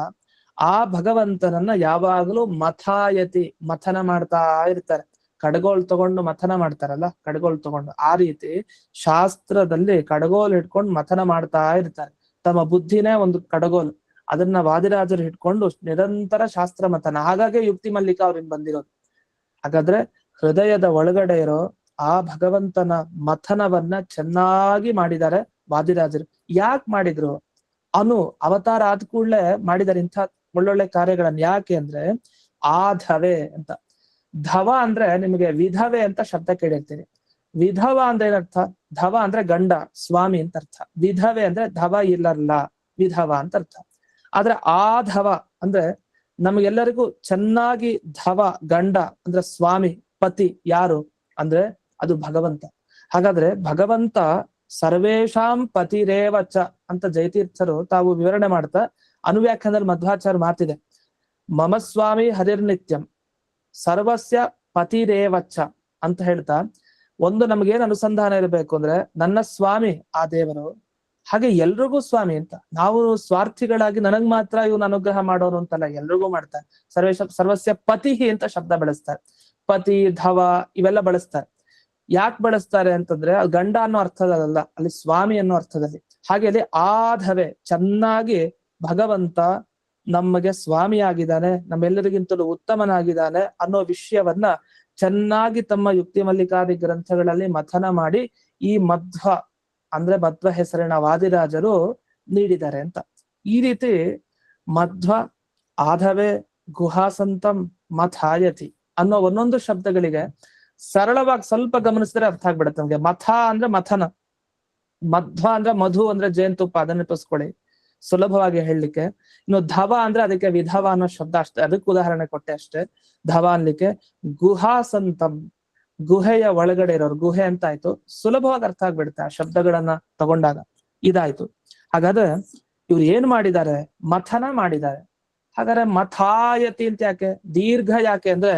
Speaker 1: ಆ ಭಗವಂತನನ್ನ ಯಾವಾಗಲೂ ಮಥಾಯತಿ ಮಥನ ಮಾಡ್ತಾ ಇರ್ತಾರೆ. ಕಡಗೋಲ್ ತಗೊಂಡು ಮಥನ ಮಾಡ್ತಾರಲ್ಲ, ಕಡಗೋಲ್ ತಗೊಂಡು, ಆ ರೀತಿ ಶಾಸ್ತ್ರದಲ್ಲಿ ಕಡಗೋಲ್ ಇಟ್ಕೊಂಡು ಮಥನ ಮಾಡ್ತಾ ಇರ್ತಾರೆ. ತಮ್ಮ ಬುದ್ಧಿನೇ ಒಂದು ಕಡಗೋಲ್, ಅದನ್ನ ವಾದಿರಾಜರು ಇಟ್ಕೊಂಡು ನಿರಂತರ ಶಾಸ್ತ್ರ ಮಥನ. ಹಾಗಾಗಿ ಯುಕ್ತಿ ಮಲ್ಲಿಕಾ ಅವ್ರಿಂದ ಬಂದಿರೋದು. ಹಾಗಾದ್ರೆ ಹೃದಯದ ಒಳಗಡೆ ಇರೋ ಆ ಭಗವಂತನ ಮಥನವನ್ನ ಚೆನ್ನಾಗಿ ಮಾಡಿದ್ದಾರೆ ವಾದಿರಾಜರು. ಯಾಕೆ ಮಾಡಿದ್ರು? ಅನು ಅವತಾರ ಆದ ಕೂಡಲೇ ಮಾಡಿದ್ದಾರೆ ಇಂಥ ಒಳ್ಳೊಳ್ಳೆ ಕಾರ್ಯಗಳನ್ನ. ಯಾಕೆ ಅಂದ್ರೆ ಆಧವೆ ಅಂತ. ಧವ ಅಂದ್ರೆ ನಿಮಗೆ ವಿಧವೆ ಅಂತ ಶಬ್ದ ಕೇಳಿರ್ತೀರಿ. ವಿಧವ ಅಂದ್ರೆ ಏನರ್ಥ? ಧವ ಅಂದ್ರೆ ಗಂಡ, ಸ್ವಾಮಿ ಅಂತ ಅರ್ಥ. ವಿಧವೆ ಅಂದ್ರೆ ಧವ ಇಲ್ಲಲ್ಲ, ವಿಧವ ಅಂತ ಅರ್ಥ. ಆದ್ರೆ ಆಧವ ಅಂದ್ರೆ ನಮಗೆಲ್ಲರಿಗೂ ಚೆನ್ನಾಗಿ ಧವ ಗಂಡ ಅಂದ್ರೆ ಸ್ವಾಮಿ, ಪತಿ. ಯಾರು ಅಂದ್ರೆ ಅದು ಭಗವಂತ. ಹಾಗಾದ್ರೆ ಭಗವಂತ ಸರ್ವೇಶಾಂ ಪತಿರೇವಚ ಅಂತ ಜಯತೀರ್ಥರು ತಾವು ವಿವರಣೆ ಮಾಡ್ತಾ ಅನುವ್ಯಾಖ್ಯಾನದಲ್ಲಿ ಮಧ್ವಾಚಾರ್ಯ ಮಾತಿದೆ. ಮಮ ಸ್ವಾಮಿ ಹರಿರ್ನಿತ್ಯಂ ಸರ್ವಸ್ಯ ಪತಿರೇವಚ ಅಂತ ಹೇಳ್ತಾ, ಒಂದು ನಮಗೇನ್ ಅನುಸಂಧಾನ ಇರಬೇಕು ಅಂದ್ರೆ ನನ್ನ ಸ್ವಾಮಿ ಆ ದೇವರು, ಹಾಗೆ ಎಲ್ರಿಗೂ ಸ್ವಾಮಿ ಅಂತ. ನಾವು ಸ್ವಾರ್ಥಿಗಳಾಗಿ ನನಗ್ ಮಾತ್ರ ಇವನು ಅನುಗ್ರಹ ಮಾಡೋರು ಅಂತಲ್ಲ, ಎಲ್ರಿಗೂ ಮಾಡ್ತಾರೆ. ಸರ್ವಸ್ಯ ಪತಿ ಅಂತ ಶಬ್ದ ಬಳಸ್ತಾರೆ. ಪತಿ, ಧವ ಇವೆಲ್ಲ ಬಳಸ್ತಾರೆ. ಯಾಕೆ ಬಳಸ್ತಾರೆ ಅಂತಂದ್ರೆ ಅದು ಗಂಡ ಅನ್ನೋ ಅರ್ಥದಲ್ಲ, ಅಲ್ಲಿ ಸ್ವಾಮಿ ಅನ್ನೋ ಅರ್ಥದಲ್ಲಿ. ಹಾಗೆ ಅಲ್ಲಿ ಆಧವೆ ಚೆನ್ನಾಗಿ ಭಗವಂತ ನಮಗೆ ಸ್ವಾಮಿ ಆಗಿದ್ದಾನೆ, ನಮ್ಮೆಲ್ಲರಿಗಿಂತಲೂ ಉತ್ತಮನಾಗಿದ್ದಾನೆ ಅನ್ನೋ ವಿಷಯವನ್ನ ಚೆನ್ನಾಗಿ ತಮ್ಮ ಯುಕ್ತಿ ಮಲ್ಲಿಕಾದಿ ಗ್ರಂಥಗಳಲ್ಲಿ ಮಥನ ಮಾಡಿ ಈ ಮಧ್ವ ಅಂದ್ರೆ ಮಧ್ವ ಹೆಸರಿನ ವಾದಿರಾಜರು ನೀಡಿದ್ದಾರೆ ಅಂತ. ಈ ರೀತಿ ಮಧ್ವ, ಆಧವೆ, ಗುಹಾಸಂತಂ, ಮಥಾಯತಿ ಅನ್ನೋ ಒಂದೊಂದು ಶಬ್ದಗಳಿಗೆ ಸರಳವಾಗಿ ಸ್ವಲ್ಪ ಗಮನಿಸಿದ್ರೆ ಅರ್ಥ ಆಗ್ಬಿಡುತ್ತೆ ನಮ್ಗೆ. ಮಥ ಅಂದ್ರೆ ಮಥನ, ಮಧ್ವ ಅಂದ್ರೆ ಮಧು ಅಂದ್ರೆ ಜೇನುತುಪ್ಪ, ಅದನ್ನ ಇಟ್ಟಿಸ್ಕೊಳ್ಳಿ ಸುಲಭವಾಗಿ ಹೇಳಲಿಕ್ಕೆ. ಇನ್ನು ಧವ ಅಂದ್ರೆ ಅದಕ್ಕೆ ವಿಧವ ಅನ್ನೋ ಶಬ್ದ ಅಷ್ಟೇ, ಅದಕ್ಕೆ ಉದಾಹರಣೆ ಕೊಟ್ಟೆ ಅಷ್ಟೇ. ಧವ ಅನ್ಲಿಕ್ಕೆ. ಗುಹಾಸಂತಂ ಗುಹೆಯ ಒಳಗಡೆ ಇರೋರು, ಗುಹೆ ಅಂತ ಆಯ್ತು. ಸುಲಭವಾಗಿ ಅರ್ಥ ಆಗ್ಬಿಡುತ್ತೆ ಆ ಶಬ್ದಗಳನ್ನ ತಗೊಂಡಾಗ. ಇದಾಯ್ತು. ಹಾಗಾದ್ರೆ ಇವ್ರು ಏನ್ ಮಾಡಿದ್ದಾರೆ? ಮಥನ ಮಾಡಿದ್ದಾರೆ. ಹಾಗಾದ್ರೆ ಮಥಾಯತಿ ಅಂತ ಯಾಕೆ? ದೀರ್ಘ ಯಾಕೆ ಅಂದ್ರೆ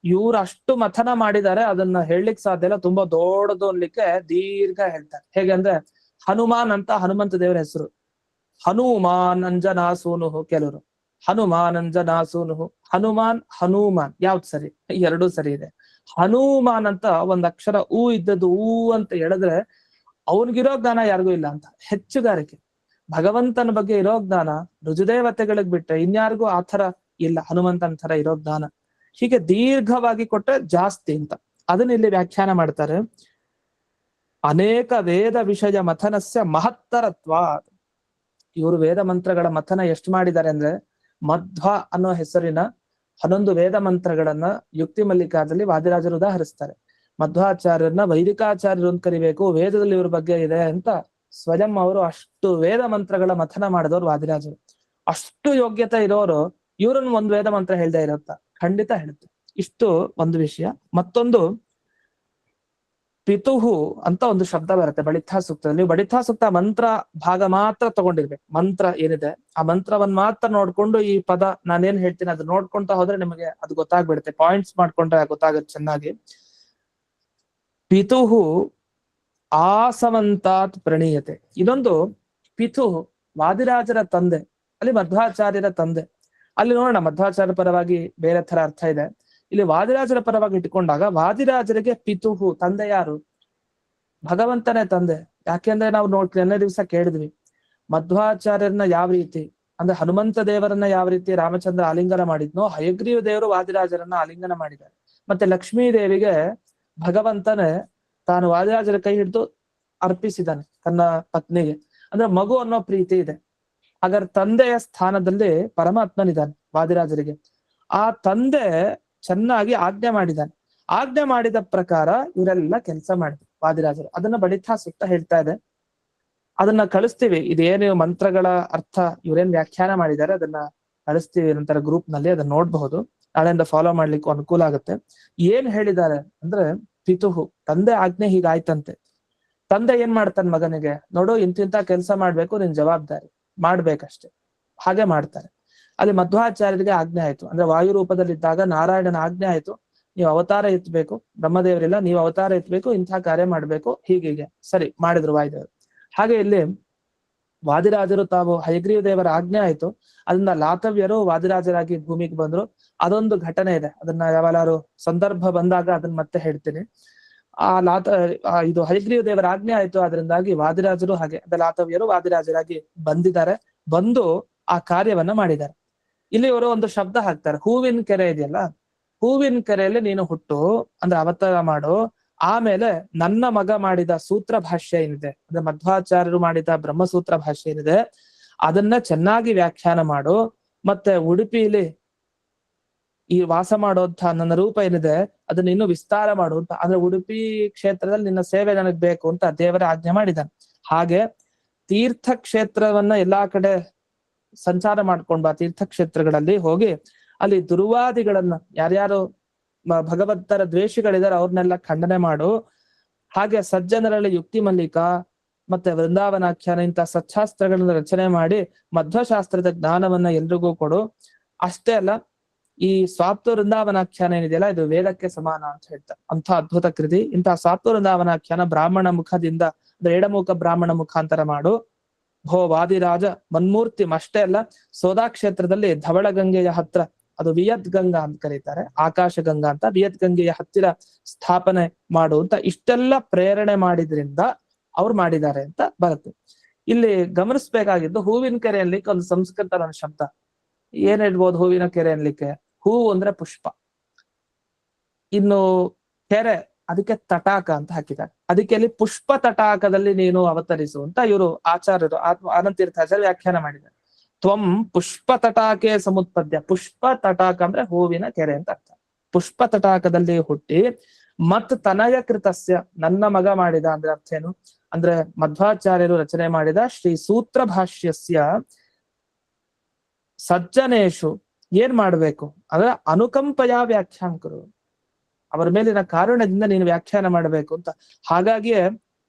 Speaker 1: ಇವ್ರು ಅಷ್ಟು ಮಥನ ಮಾಡಿದ್ದಾರೆ, ಅದನ್ನ ಹೇಳಲಿಕ್ಕೆ ಸಾಧ್ಯ ಇಲ್ಲ, ತುಂಬಾ ದೊಡ್ಡದು ಅನ್ಲಿಕ್ಕೆ ದೀರ್ಘ ಹೇಳ್ತಾರೆ. ಹೇಗೆ ಅಂದ್ರೆ ಹನುಮಾನ್ ಅಂತ ಹನುಮಂತ ದೇವರ ಹೆಸರು. ಹನುಮಾನ್ ಅಂಜನಾಸೂನುಹು ಕೆಲವರು, ಹನುಮಾನ್ ಅಂಜನಾಸೂನುಹು, ಹನುಮಾನ್ ಹನುಮಾನ್ ಯಾವ್ದು ಸರಿ? ಎರಡೂ ಸರಿ ಇದೆ. ಹನುಮಾನ್ ಅಂತ ಒಂದ್ ಅಕ್ಷರ ಊ ಇದ್ದದ್ದು ಊ ಅಂತ ಹೇಳಿದ್ರೆ ಅವನಿಗಿರೋ ಜ್ಞಾನ ಯಾರಿಗೂ ಇಲ್ಲ ಅಂತ ಹೆಚ್ಚುಗಾರಿಕೆ. ಭಗವಂತನ ಬಗ್ಗೆ ಇರೋ ಜ್ಞಾನ ರುಜುದೇವತೆಗಳಿಗೆ ಬಿಟ್ರೆ ಇನ್ಯಾರಿಗೂ ಆ ಥರ ಇಲ್ಲ, ಹನುಮಂತನ ತರ ಇರೋ ಜ್ಞಾನ. ಹೀಗೆ ದೀರ್ಘವಾಗಿ ಕೊಟ್ರೆ ಜಾಸ್ತಿ ಅಂತ. ಅದನ್ನ ಇಲ್ಲಿ ವ್ಯಾಖ್ಯಾನ ಮಾಡ್ತಾರೆ. ಅನೇಕ ವೇದ ವಿಷಯ ಮಥನಸ್ಯ ಮಹತ್ತರತ್ವ. ಇವರು ವೇದ ಮಂತ್ರಗಳ ಮಥನ ಎಷ್ಟು ಮಾಡಿದ್ದಾರೆ ಅಂದ್ರೆ ಮಧ್ವ ಅನ್ನೋ ಹೆಸರಿನ 11 ವೇದ ಮಂತ್ರಗಳನ್ನ ಯುಕ್ತಿ ಮಲ್ಲಿಕಾದಲ್ಲಿ ವಾದಿರಾಜರು ಉದಾಹರಿಸ್ತಾರೆ. ಮಧ್ವಾಚಾರ್ಯರನ್ನ ವೈದಿಕಾಚಾರ್ಯರು ಅಂತ ಕರಿಬೇಕು, ವೇದದಲ್ಲಿ ಇವ್ರ ಬಗ್ಗೆ ಇದೆ ಅಂತ ಸ್ವಯಂ ಅವರು ಅಷ್ಟು ವೇದ ಮಂತ್ರಗಳ ಮಥನ ಮಾಡಿದವರು ವಾದಿರಾಜರು. ಅಷ್ಟು ಯೋಗ್ಯತೆ ಇರೋರು ಇವ್ರನ್ನ ಒಂದು ವೇದ ಮಂತ್ರ ಹೇಳ್ದೇ ಇರುತ್ತ? ಖಂಡಿತ ಹೇಳುತ್ತೆ. ಇಷ್ಟು ಒಂದು ವಿಷಯ. ಮತ್ತೊಂದು ಪಿತುಹು ಅಂತ ಒಂದು ಶಬ್ದ ಬರುತ್ತೆ ಬಳಿಥಾ ಸೂಕ್ತದಲ್ಲಿ. ಬಳಿಥಾ ಸೂಕ್ತ ಮಂತ್ರ ಭಾಗ ಮಾತ್ರ ತಗೊಂಡಿರ್ಬೇಕು. ಮಂತ್ರ ಏನಿದೆ ಆ ಮಂತ್ರವನ್ನ ಮಾತ್ರ ನೋಡ್ಕೊಂಡು ಈ ಪದ ನಾನೇನ್ ಹೇಳ್ತೀನಿ ಅದು ನೋಡ್ಕೊಂತ ಹೋದ್ರೆ ನಿಮಗೆ ಅದು ಗೊತ್ತಾಗ್ಬಿಡುತ್ತೆ. ಪಾಯಿಂಟ್ಸ್ ಮಾಡ್ಕೊಂಡ್ರೆ ಗೊತ್ತಾಗುತ್ತೆ ಚೆನ್ನಾಗಿ. ಪಿತುಹು ಆಸವಂತಾತ್ ಪ್ರಣೀಯತೆ. ಇದೊಂದು ಪಿತು ವಾದಿರಾಜರ ತಂದೆ, ಅಲ್ಲಿ ಮಧ್ವಾಚಾರ್ಯರ ತಂದೆ. ಅಲ್ಲಿ ನೋಡೋಣ, ಮಧ್ವಾಚಾರ್ಯ ಪರವಾಗಿ ಬೇರೆ ತರ ಅರ್ಥ ಇದೆ. ಇಲ್ಲಿ ವಾದಿರಾಜರ ಪರವಾಗಿ ಇಟ್ಕೊಂಡಾಗ ವಾದಿರಾಜರಿಗೆ ಪಿತುಹು ತಂದೆ ಯಾರು? ಭಗವಂತನೇ ತಂದೆ. ಯಾಕೆಂದ್ರೆ ನಾವು ನೆನ್ನೆ ದಿವಸ ಕೇಳಿದ್ವಿ, ಮಧ್ವಾಚಾರ್ಯರನ್ನ ಯಾವ ರೀತಿ ಅಂದ್ರೆ ಹನುಮಂತ ದೇವರನ್ನ ಯಾವ ರೀತಿ ರಾಮಚಂದ್ರ ಆಲಿಂಗನ ಮಾಡಿದ್ನೋ, ಹಯಗ್ರೀವ ದೇವರು ವಾದಿರಾಜರನ್ನ ಆಲಿಂಗನ ಮಾಡಿದ್ದಾರೆ. ಮತ್ತೆ ಲಕ್ಷ್ಮೀ ದೇವಿಗೆ ಭಗವಂತನೇ ತಾನು ವಾದಿರಾಜರ ಕೈ ಹಿಡಿದು ಅರ್ಪಿಸಿದ್ದಾನೆ ತನ್ನ ಪತ್ನಿಗೆ. ಅಂದ್ರೆ ಮಗು ಅನ್ನೋ ಪ್ರೀತಿ ಇದೆ. ಹಾಗಾದ್ರೆ ತಂದೆಯ ಸ್ಥಾನದಲ್ಲಿ ಪರಮಾತ್ಮನಿದ್ದಾನೆ ವಾದಿರಾಜರಿಗೆ. ಆ ತಂದೆ ಚೆನ್ನಾಗಿ ಆಜ್ಞೆ ಮಾಡಿದ್ದಾನೆ. ಆಜ್ಞೆ ಮಾಡಿದ ಪ್ರಕಾರ ಇವರೆಲ್ಲ ಕೆಲಸ ಮಾಡಿದ್ರು ವಾದಿರಾಜರು. ಅದನ್ನ ಬಡಿತಾ ಸುತ್ತ ಹೇಳ್ತಾ ಇದೆ, ಅದನ್ನ ಕಳಿಸ್ತೀವಿ. ಇದೇನು ಮಂತ್ರಗಳ ಅರ್ಥ ಇವರೇನ್ ವ್ಯಾಖ್ಯಾನ ಮಾಡಿದ್ದಾರೆ ಅದನ್ನ ಕಳಿಸ್ತೀವಿ ನಂತರ ಗ್ರೂಪ್ ನಲ್ಲಿ, ಅದನ್ನ ನೋಡ್ಬಹುದು. ನಾಳೆಯಿಂದ ಫಾಲೋ ಮಾಡ್ಲಿಕ್ಕೂ ಅನುಕೂಲ ಆಗುತ್ತೆ. ಏನ್ ಹೇಳಿದ್ದಾರೆ ಅಂದ್ರೆ, ಪಿತುಹು ತಂದೆ ಆಜ್ಞೆ ಹೀಗಾಯ್ತಂತೆ. ತಂದೆ ಏನ್ ಮಾಡ್ತಾನೆ ಮಗನಿಗೆ, ನೋಡು ಇಂತಿಂತ ಕೆಲಸ ಮಾಡ್ಬೇಕು, ನಿನ್ ಜವಾಬ್ದಾರಿ ಮಾಡ್ಬೇಕಷ್ಟೆ, ಹಾಗೆ ಮಾಡ್ತಾರೆ. ಅಲ್ಲಿ ಮಧ್ವಾಚಾರ್ಯರಿಗೆ ಆಜ್ಞೆ ಆಯ್ತು. ಅಂದ್ರೆ ವಾಯು ರೂಪದಲ್ಲಿದ್ದಾಗ ನಾರಾಯಣನ ಆಜ್ಞೆ ಆಯ್ತು, ನೀವು ಅವತಾರ ಎತ್ತಬೇಕು, ಬ್ರಹ್ಮದೇವರಿಲ್ಲ, ನೀವು ಅವತಾರ ಎತ್ತಬೇಕು, ಇಂಥ ಕಾರ್ಯ ಮಾಡ್ಬೇಕು, ಹೀಗೆ ಸರಿ ಮಾಡಿದ್ರು ವಾಯುದೇವರು. ಹಾಗೆ ಇಲ್ಲಿ ವಾದಿರಾಜರು ತಾವು ಹಯಗ್ರೀವ ದೇವರ ಆಜ್ಞೆ ಆಯ್ತು, ಅದನ್ನ ಲಾತವ್ಯರು ವಾದಿರಾಜರಾಗಿ ಭೂಮಿಗೆ ಬಂದ್ರು. ಅದೊಂದು ಘಟನೆ ಇದೆ, ಅದನ್ನ ಯಾವಾರು ಸಂದರ್ಭ ಬಂದಾಗ ಅದನ್ನ ಮತ್ತೆ ಹೇಳ್ತೀನಿ. ಇದು ಹಯಗ್ರೀವ ದೇವರ ಆಜ್ಞೆ ಆಯ್ತು, ಅದರಿಂದಾಗಿ ವಾದಿರಾಜರು ಹಾಗೆ ಲಾತವ್ಯರು ವಾದಿರಾಜರಾಗಿ ಬಂದಿದ್ದಾರೆ, ಬಂದು ಆ ಕಾರ್ಯವನ್ನ ಮಾಡಿದ್ದಾರೆ. ಇಲ್ಲಿ ಇವರು ಒಂದು ಶಬ್ದ ಹಾಕ್ತಾರೆ, ಹೂವಿನ ಕೆರೆ ಇದೆಯಲ್ಲ, ಹೂವಿನ ಕೆರೆಯಲ್ಲಿ ನೀನು ಹುಟ್ಟು ಅಂದ್ರೆ ಅವತಾರ ಮಾಡು, ಆಮೇಲೆ ನನ್ನ ಮಗ ಮಾಡಿದ ಸೂತ್ರ ಭಾಷ್ಯ ಏನಿದೆ ಅಂದ್ರೆ ಮಧ್ವಾಚಾರ್ಯರು ಮಾಡಿದ ಬ್ರಹ್ಮಸೂತ್ರ ಭಾಷ್ಯ ಏನಿದೆ ಅದನ್ನ ಚೆನ್ನಾಗಿ ವ್ಯಾಖ್ಯಾನ ಮಾಡು. ಮತ್ತೆ ಉಡುಪಿಲಿ ಈ ವಾಸ ಮಾಡೋಂಥ ನನ್ನ ರೂಪ ಏನಿದೆ ಅದನ್ನ ಇನ್ನೂ ವಿಸ್ತಾರ ಮಾಡು ಅಂತ. ಅಂದ್ರೆ ಉಡುಪಿ ಕ್ಷೇತ್ರದಲ್ಲಿ ನಿನ್ನ ಸೇವೆ ನನಗ್ ಬೇಕು ಅಂತ ದೇವರ ಆಜ್ಞೆ ಮಾಡಿದ್ದಾನೆ. ಹಾಗೆ ತೀರ್ಥ ಕ್ಷೇತ್ರವನ್ನ ಎಲ್ಲಾ ಕಡೆ ಸಂಚಾರ ಮಾಡ್ಕೊಂಡ್ ಬಾ, ತೀರ್ಥಕ್ಷೇತ್ರಗಳಲ್ಲಿ ಹೋಗಿ ಅಲ್ಲಿ ದುರ್ವಾದಿಗಳನ್ನ ಯಾರ್ಯಾರು ಭಗವಂತರ ದ್ವೇಷಿಗಳಿದ್ದಾರೆ ಅವ್ರನ್ನೆಲ್ಲ ಖಂಡನೆ ಮಾಡು. ಹಾಗೆ ಸಜ್ಜನರಲ್ಲಿ ಯುಕ್ತಿ ಮಲ್ಲಿಕ ಮತ್ತೆ ವೃಂದಾವನಾಖ್ಯಾನ ಇಂಥ ಸಚ್ಚಾಸ್ತ್ರಗಳನ್ನ ರಚನೆ ಮಾಡಿ ಮಧ್ವಶಾಸ್ತ್ರದ ಜ್ಞಾನವನ್ನ ಎಲ್ರಿಗೂ ಕೊಡು. ಅಷ್ಟೇ ಅಲ್ಲ, ಈ ಸ್ವಾಪ್ತ ವೃಂದಾವನಾಖ್ಯಾನ ಏನಿದೆಯಲ್ಲ ಇದು ವೇದಕ್ಕೆ ಸಮಾನ ಅಂತ ಹೇಳ್ತಾರೆ, ಅಂತ ಅದ್ಭುತ ಕೃತಿ. ಇಂತಹ ಸ್ವಾಪ್ತ ವೃಂದಾವನಾಖ್ಯಾನ ಬ್ರಾಹ್ಮಣ ಮುಖದಿಂದ ಅಂದ್ರೆ ಎಡಮುಖ ಬ್ರಾಹ್ಮಣ ಮುಖಾಂತರ ಮಾಡು. ಭೋ ವಾದಿರಾಜ ಮನ್ಮೂರ್ತಿ. ಅಷ್ಟೇ ಅಲ್ಲ, ಸೋದಾ ಕ್ಷೇತ್ರದಲ್ಲಿ ಧವಳ ಗಂಗೆಯ ಹತ್ರ, ಅದು ವಿಯತ್ ಗಂಗಾ ಅಂತ ಕರೀತಾರೆ, ಆಕಾಶ ಗಂಗಾ ಅಂತ, ವಿಯತ್ ಗಂಗೆಯ ಹತ್ತಿರ ಸ್ಥಾಪನೆ ಮಾಡು ಅಂತ ಇಷ್ಟೆಲ್ಲ ಪ್ರೇರಣೆ ಮಾಡಿದ್ರಿಂದ ಅವ್ರು ಮಾಡಿದ್ದಾರೆ ಅಂತ ಬರುತ್ತೆ. ಇಲ್ಲಿ ಗಮನಿಸ್ಬೇಕಾಗಿದ್ದು ಹೂವಿನ ಕೆರೆ ಅನ್ಲಿಕ್ಕೆ ಒಂದು ಸಂಸ್ಕೃತ ನನ್ನ ಶಬ್ದ ಏನ್ ಹೇಳ್ಬೋದು. ಹೂವಿನ ಕೆರೆ ಅನ್ಲಿಕ್ಕೆ ಹೂವು ಅಂದ್ರೆ ಪುಷ್ಪ, ಇನ್ನು ಕೆರೆ ಅದಕ್ಕೆ ತಟಾಕ ಅಂತ ಹಾಕಿದ್ದಾರೆ. ಅದಕ್ಕೆ ಅಲ್ಲಿ ಪುಷ್ಪ ತಟಾಕದಲ್ಲಿ ನೀನು ಅವತರಿಸು ಅಂತ ಇವರು ಆಚಾರ್ಯರು ಅನಂತೀರ್ಥಾಚಾರ್ಯ ವ್ಯಾಖ್ಯಾನ ಮಾಡಿದ್ದಾರೆ. ತ್ವಂ ಪುಷ್ಪ ತಟಾಕೆ ಸಮುತ್ಪದ್ಯ. ಪುಷ್ಪ ತಟಾಕ ಅಂದ್ರೆ ಹೂವಿನ ಕೆರೆ ಅಂತ ಅರ್ಥ. ಪುಷ್ಪ ತಟಾಕದಲ್ಲಿ ಹುಟ್ಟಿ ಮತ್ ತನಯ ಕೃತಸ್ಯ ನನ್ನ ಮಗ ಮಾಡಿದ ಅಂದ್ರೆ ಅರ್ಥ ಏನು ಅಂದ್ರೆ ಮಧ್ವಾಚಾರ್ಯರು ರಚನೆ ಮಾಡಿದ ಶ್ರೀ ಸೂತ್ರ ಭಾಷ್ಯಸ್ಯ ಸಜ್ಜನೇಶು ಏನ್ ಮಾಡ್ಬೇಕು ಅಂದ್ರೆ ಅನುಕಂಪಯ ವ್ಯಾಖ್ಯಾನಕರು, ಅವರ ಮೇಲಿನ ಕಾರಣದಿಂದ ನೀನು ವ್ಯಾಖ್ಯಾನ ಮಾಡಬೇಕು ಅಂತ. ಹಾಗಾಗಿಯೇ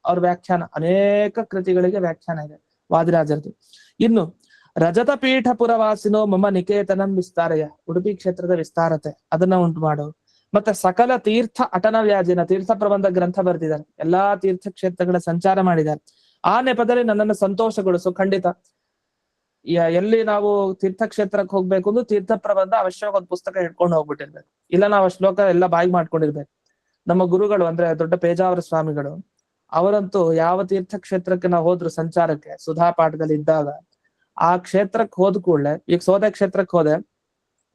Speaker 1: ಅವ್ರ ವ್ಯಾಖ್ಯಾನ ಅನೇಕ ಕೃತಿಗಳಿಗೆ ವ್ಯಾಖ್ಯಾನ ಇದೆ ವಾದಿರಾಜರದು. ಇನ್ನು ರಜತ ಪೀಠ ಪುರವಾಸಿನೋ ಮಮ ನಿಕೇತನಂ ವಿಸ್ತಾರಯ, ಉಡುಪಿ ಕ್ಷೇತ್ರದ ವಿಸ್ತಾರತೆ ಅದನ್ನ ಉಂಟು ಮಾಡು. ಮತ್ತೆ ಸಕಲ ತೀರ್ಥ ಅಟನ ವ್ಯಾಜಿನ ತೀರ್ಥ ಪ್ರಬಂಧ ಗ್ರಂಥ ಬರೆದಿದ್ದಾರೆ, ಎಲ್ಲಾ ತೀರ್ಥ ಕ್ಷೇತ್ರಗಳ ಸಂಚಾರ ಮಾಡಿದ್ದಾರೆ. ಆ ನೆಪದಲ್ಲಿ ನನ್ನನ್ನು ಸಂತೋಷಗೊಳಿಸು. ಖಂಡಿತ ಎಲ್ಲಿ ನಾವು ತೀರ್ಥಕ್ಷೇತ್ರಕ್ಕೆ ಹೋಗ್ಬೇಕು ಅಂದ್ರೆ ತೀರ್ಥ ಪ್ರಬಂಧ ಅವಶ್ಯವಾಗಿ ಒಂದು ಪುಸ್ತಕ ಹಿಡ್ಕೊಂಡು ಹೋಗ್ಬಿಟ್ಟಿರ್ಬೇಕು, ಇಲ್ಲ ನಾವು ಶ್ಲೋಕ ಎಲ್ಲ ಬಾಯಿ ಮಾಡ್ಕೊಂಡಿರ್ಬೇಕು. ನಮ್ಮ ಗುರುಗಳು ಅಂದ್ರೆ ದೊಡ್ಡ ಪೇಜಾವರ ಸ್ವಾಮಿಗಳು ಅವರಂತೂ ಯಾವ ತೀರ್ಥಕ್ಷೇತ್ರಕ್ಕೆ ನಾವು ಹೋದ್ರು ಸಂಚಾರಕ್ಕೆ ಸುಧಾ ಪಾಠದಲ್ಲಿ ಇದ್ದಾಗ ಆ ಕ್ಷೇತ್ರಕ್ಕೆ ಹೋದ ಕೂಡಲೇ, ಈಗ ಸೋದೆ ಕ್ಷೇತ್ರಕ್ಕೆ ಹೋದೆ,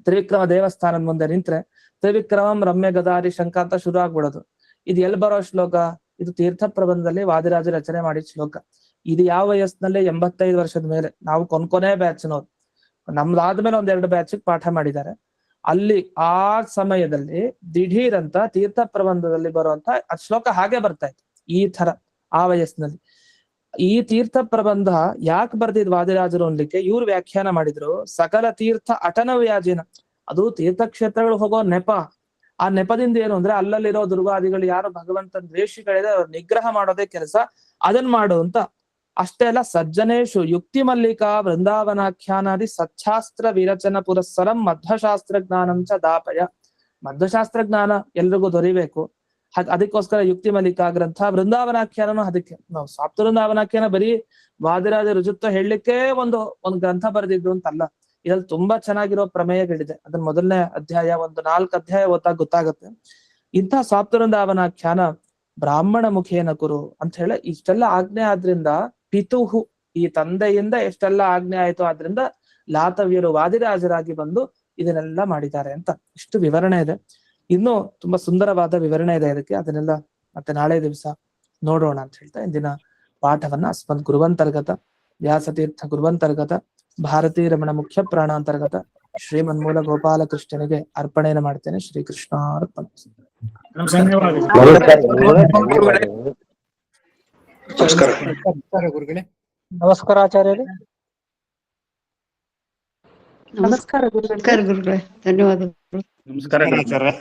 Speaker 1: ತ್ರಿವಿಕ್ರಮ ದೇವಸ್ಥಾನದ ಮುಂದೆ ನಿಂತ್ರೆ ತ್ರಿವಿಕ್ರಮಂ ರಮ್ಯ ಗದಾರಿ ಶಂಕ ಅಂತ ಶುರು ಆಗ್ಬಿಡೋದು. ಇದು ಎಲ್ಲಿ ಬರೋ ಶ್ಲೋಕ? ಇದು ತೀರ್ಥ ಪ್ರಬಂಧದಲ್ಲಿ ವಾದಿರಾಜ ರಚನೆ ಮಾಡಿದ ಶ್ಲೋಕ. ಇದು ಯಾವ ವಯಸ್ಸಿನಲ್ಲಿ? 85 ವರ್ಷದ ಮೇಲೆ. ನಾವು ಕೊನೆ ಬ್ಯಾಚ್ನವ್ರು, ನಮ್ದಾದ್ಮೇಲೆ 1-2 ಬ್ಯಾಚ್ ಪಾಠ ಮಾಡಿದ್ದಾರೆ. ಅಲ್ಲಿ ಆ ಸಮಯದಲ್ಲಿ ದಿಢೀರ್ ಅಂತ ತೀರ್ಥ ಪ್ರಬಂಧದಲ್ಲಿ ಬರುವಂತ ಶ್ಲೋಕ ಹಾಗೆ ಬರ್ತಾ ಇತ್ತು ಈ ತರ ಆ ವಯಸ್ಸಿನಲ್ಲಿ. ಈ ತೀರ್ಥ ಪ್ರಬಂಧ ಯಾಕೆ ಬರ್ದಿದ್ ವಾದಿರಾಜರು ಅನ್ಲಿಕ್ಕೆ ಇವ್ರು ವ್ಯಾಖ್ಯಾನ ಮಾಡಿದ್ರು. ಸಕಲ ತೀರ್ಥ ಅಟನ ವ್ಯಾಜಿನ, ಅದು ತೀರ್ಥಕ್ಷೇತ್ರಗಳು ಹೋಗೋ ನೆಪ. ಆ ನೆಪದಿಂದ ಏನು ಅಂದ್ರೆ ಅಲ್ಲಲ್ಲಿರೋ ದುರ್ವಾದಿಗಳು ಯಾರು ಭಗವಂತನ ದ್ವೇಷಿಗಳಿದೆ ಅವ್ರ ನಿಗ್ರಹ ಮಾಡೋದೇ ಕೆಲಸ, ಅದನ್ ಮಾಡು ಅಂತ. ಅಷ್ಟೇ ಅಲ್ಲ, ಸಜ್ಜನೇಶು ಯುಕ್ತಿ ಮಲ್ಲಿಕಾ ವೃಂದಾವನಾಖ್ಯಾನಾದಿ ಸಚ್ಛಾಸ್ತ್ರ ವಿರಚನ ಪುರಸ್ಸರಂ ಮಧ್ವಶಾಸ್ತ್ರ ಜ್ಞಾನಂ ಚ ದಾಪಯ. ಮಧ್ವಶಾಸ್ತ್ರ ಜ್ಞಾನ ಎಲ್ರಿಗೂ ದೊರಿಬೇಕು. ಅದಕ್ಕೋಸ್ಕರ ಯುಕ್ತಿ ಮಲ್ಲಿಕಾ ಗ್ರಂಥ, ವೃಂದಾವನಾಖ್ಯಾನನು ಅದಕ್ಕೆ. ನಾವು ಸಾಪ್ತ ವೃಂದಾವನಾಖ್ಯಾನ ಬರೀ ವಾದಿರಾಜ ರುಜುತ್ವ ಹೇಳಲಿಕ್ಕೆ ಒಂದು ಗ್ರಂಥ ಬರೆದಿದ್ದು ಅಂತಲ್ಲ. ಇದ್ರಲ್ಲಿ ತುಂಬಾ ಚೆನ್ನಾಗಿರೋ ಪ್ರಮೇಯಗಳಿದೆ. ಅದನ್ನ ಮೊದಲನೇ ಅಧ್ಯಾಯ, ಒಂದು 4 ಅಧ್ಯಾಯ ಓದ್ದಾಗ ಗೊತ್ತಾಗುತ್ತೆ. ಇಂಥ ಸಾಪ್ತ ವೃಂದಾವನಾಖ್ಯಾನ ಬ್ರಾಹ್ಮಣ ಮುಖೇನ ಕುರು ಅಂತ ಹೇಳಿ ಇಷ್ಟೆಲ್ಲ ಆಜ್ಞೆ ಆದ್ರಿಂದ, ಪಿತುಹು ಈ ತಂದೆಯಿಂದ ಎಷ್ಟೆಲ್ಲ ಆಜ್ಞೆ ಆಯ್ತು, ಆದ್ರಿಂದ ಲಾತವ್ಯರು ವಾದಿರಾಜರಾಗಿ ಬಂದು ಇದನ್ನೆಲ್ಲ ಮಾಡಿದ್ದಾರೆ ಅಂತ ಇಷ್ಟು ವಿವರಣೆ ಇದೆ. ಇನ್ನು ತುಂಬಾ ಸುಂದರವಾದ ವಿವರಣೆ ಇದೆ ಇದಕ್ಕೆ. ಅದನ್ನೆಲ್ಲ ಮತ್ತೆ ನಾಳೆ ದಿವಸ ನೋಡೋಣ ಅಂತ ಹೇಳ್ತಾ ಇಂದಿನ ಪಾಠವನ್ನ ಅಸ್ಮದ್ ಗುರುವಂತರ್ಗತ ವ್ಯಾಸತೀರ್ಥ ಗುರುವಂತರ್ಗತ ಭಾರತೀ ರಮಣ ಮುಖ್ಯ ಪ್ರಾಣಾಂತರ್ಗತ ಶ್ರೀಮನ್ಮೂಲ ಗೋಪಾಲಕೃಷ್ಣನಿಗೆ ಅರ್ಪಣೆಯನ್ನು ಮಾಡ್ತೇನೆ. ಶ್ರೀಕೃಷ್ಣ ಅರ್ಪಣ.
Speaker 2: ನಮಸ್ಕಾರ ಗುರುಗಳೇ.
Speaker 4: ನಮಸ್ಕಾರ ಆಚಾರ್ಯರೇ.
Speaker 5: ನಮಸ್ಕಾರ ಗುರುಗಳೇ, ಧನ್ಯವಾದಗಳು.
Speaker 3: ನಮಸ್ಕಾರ ಆಚಾರ್ಯ.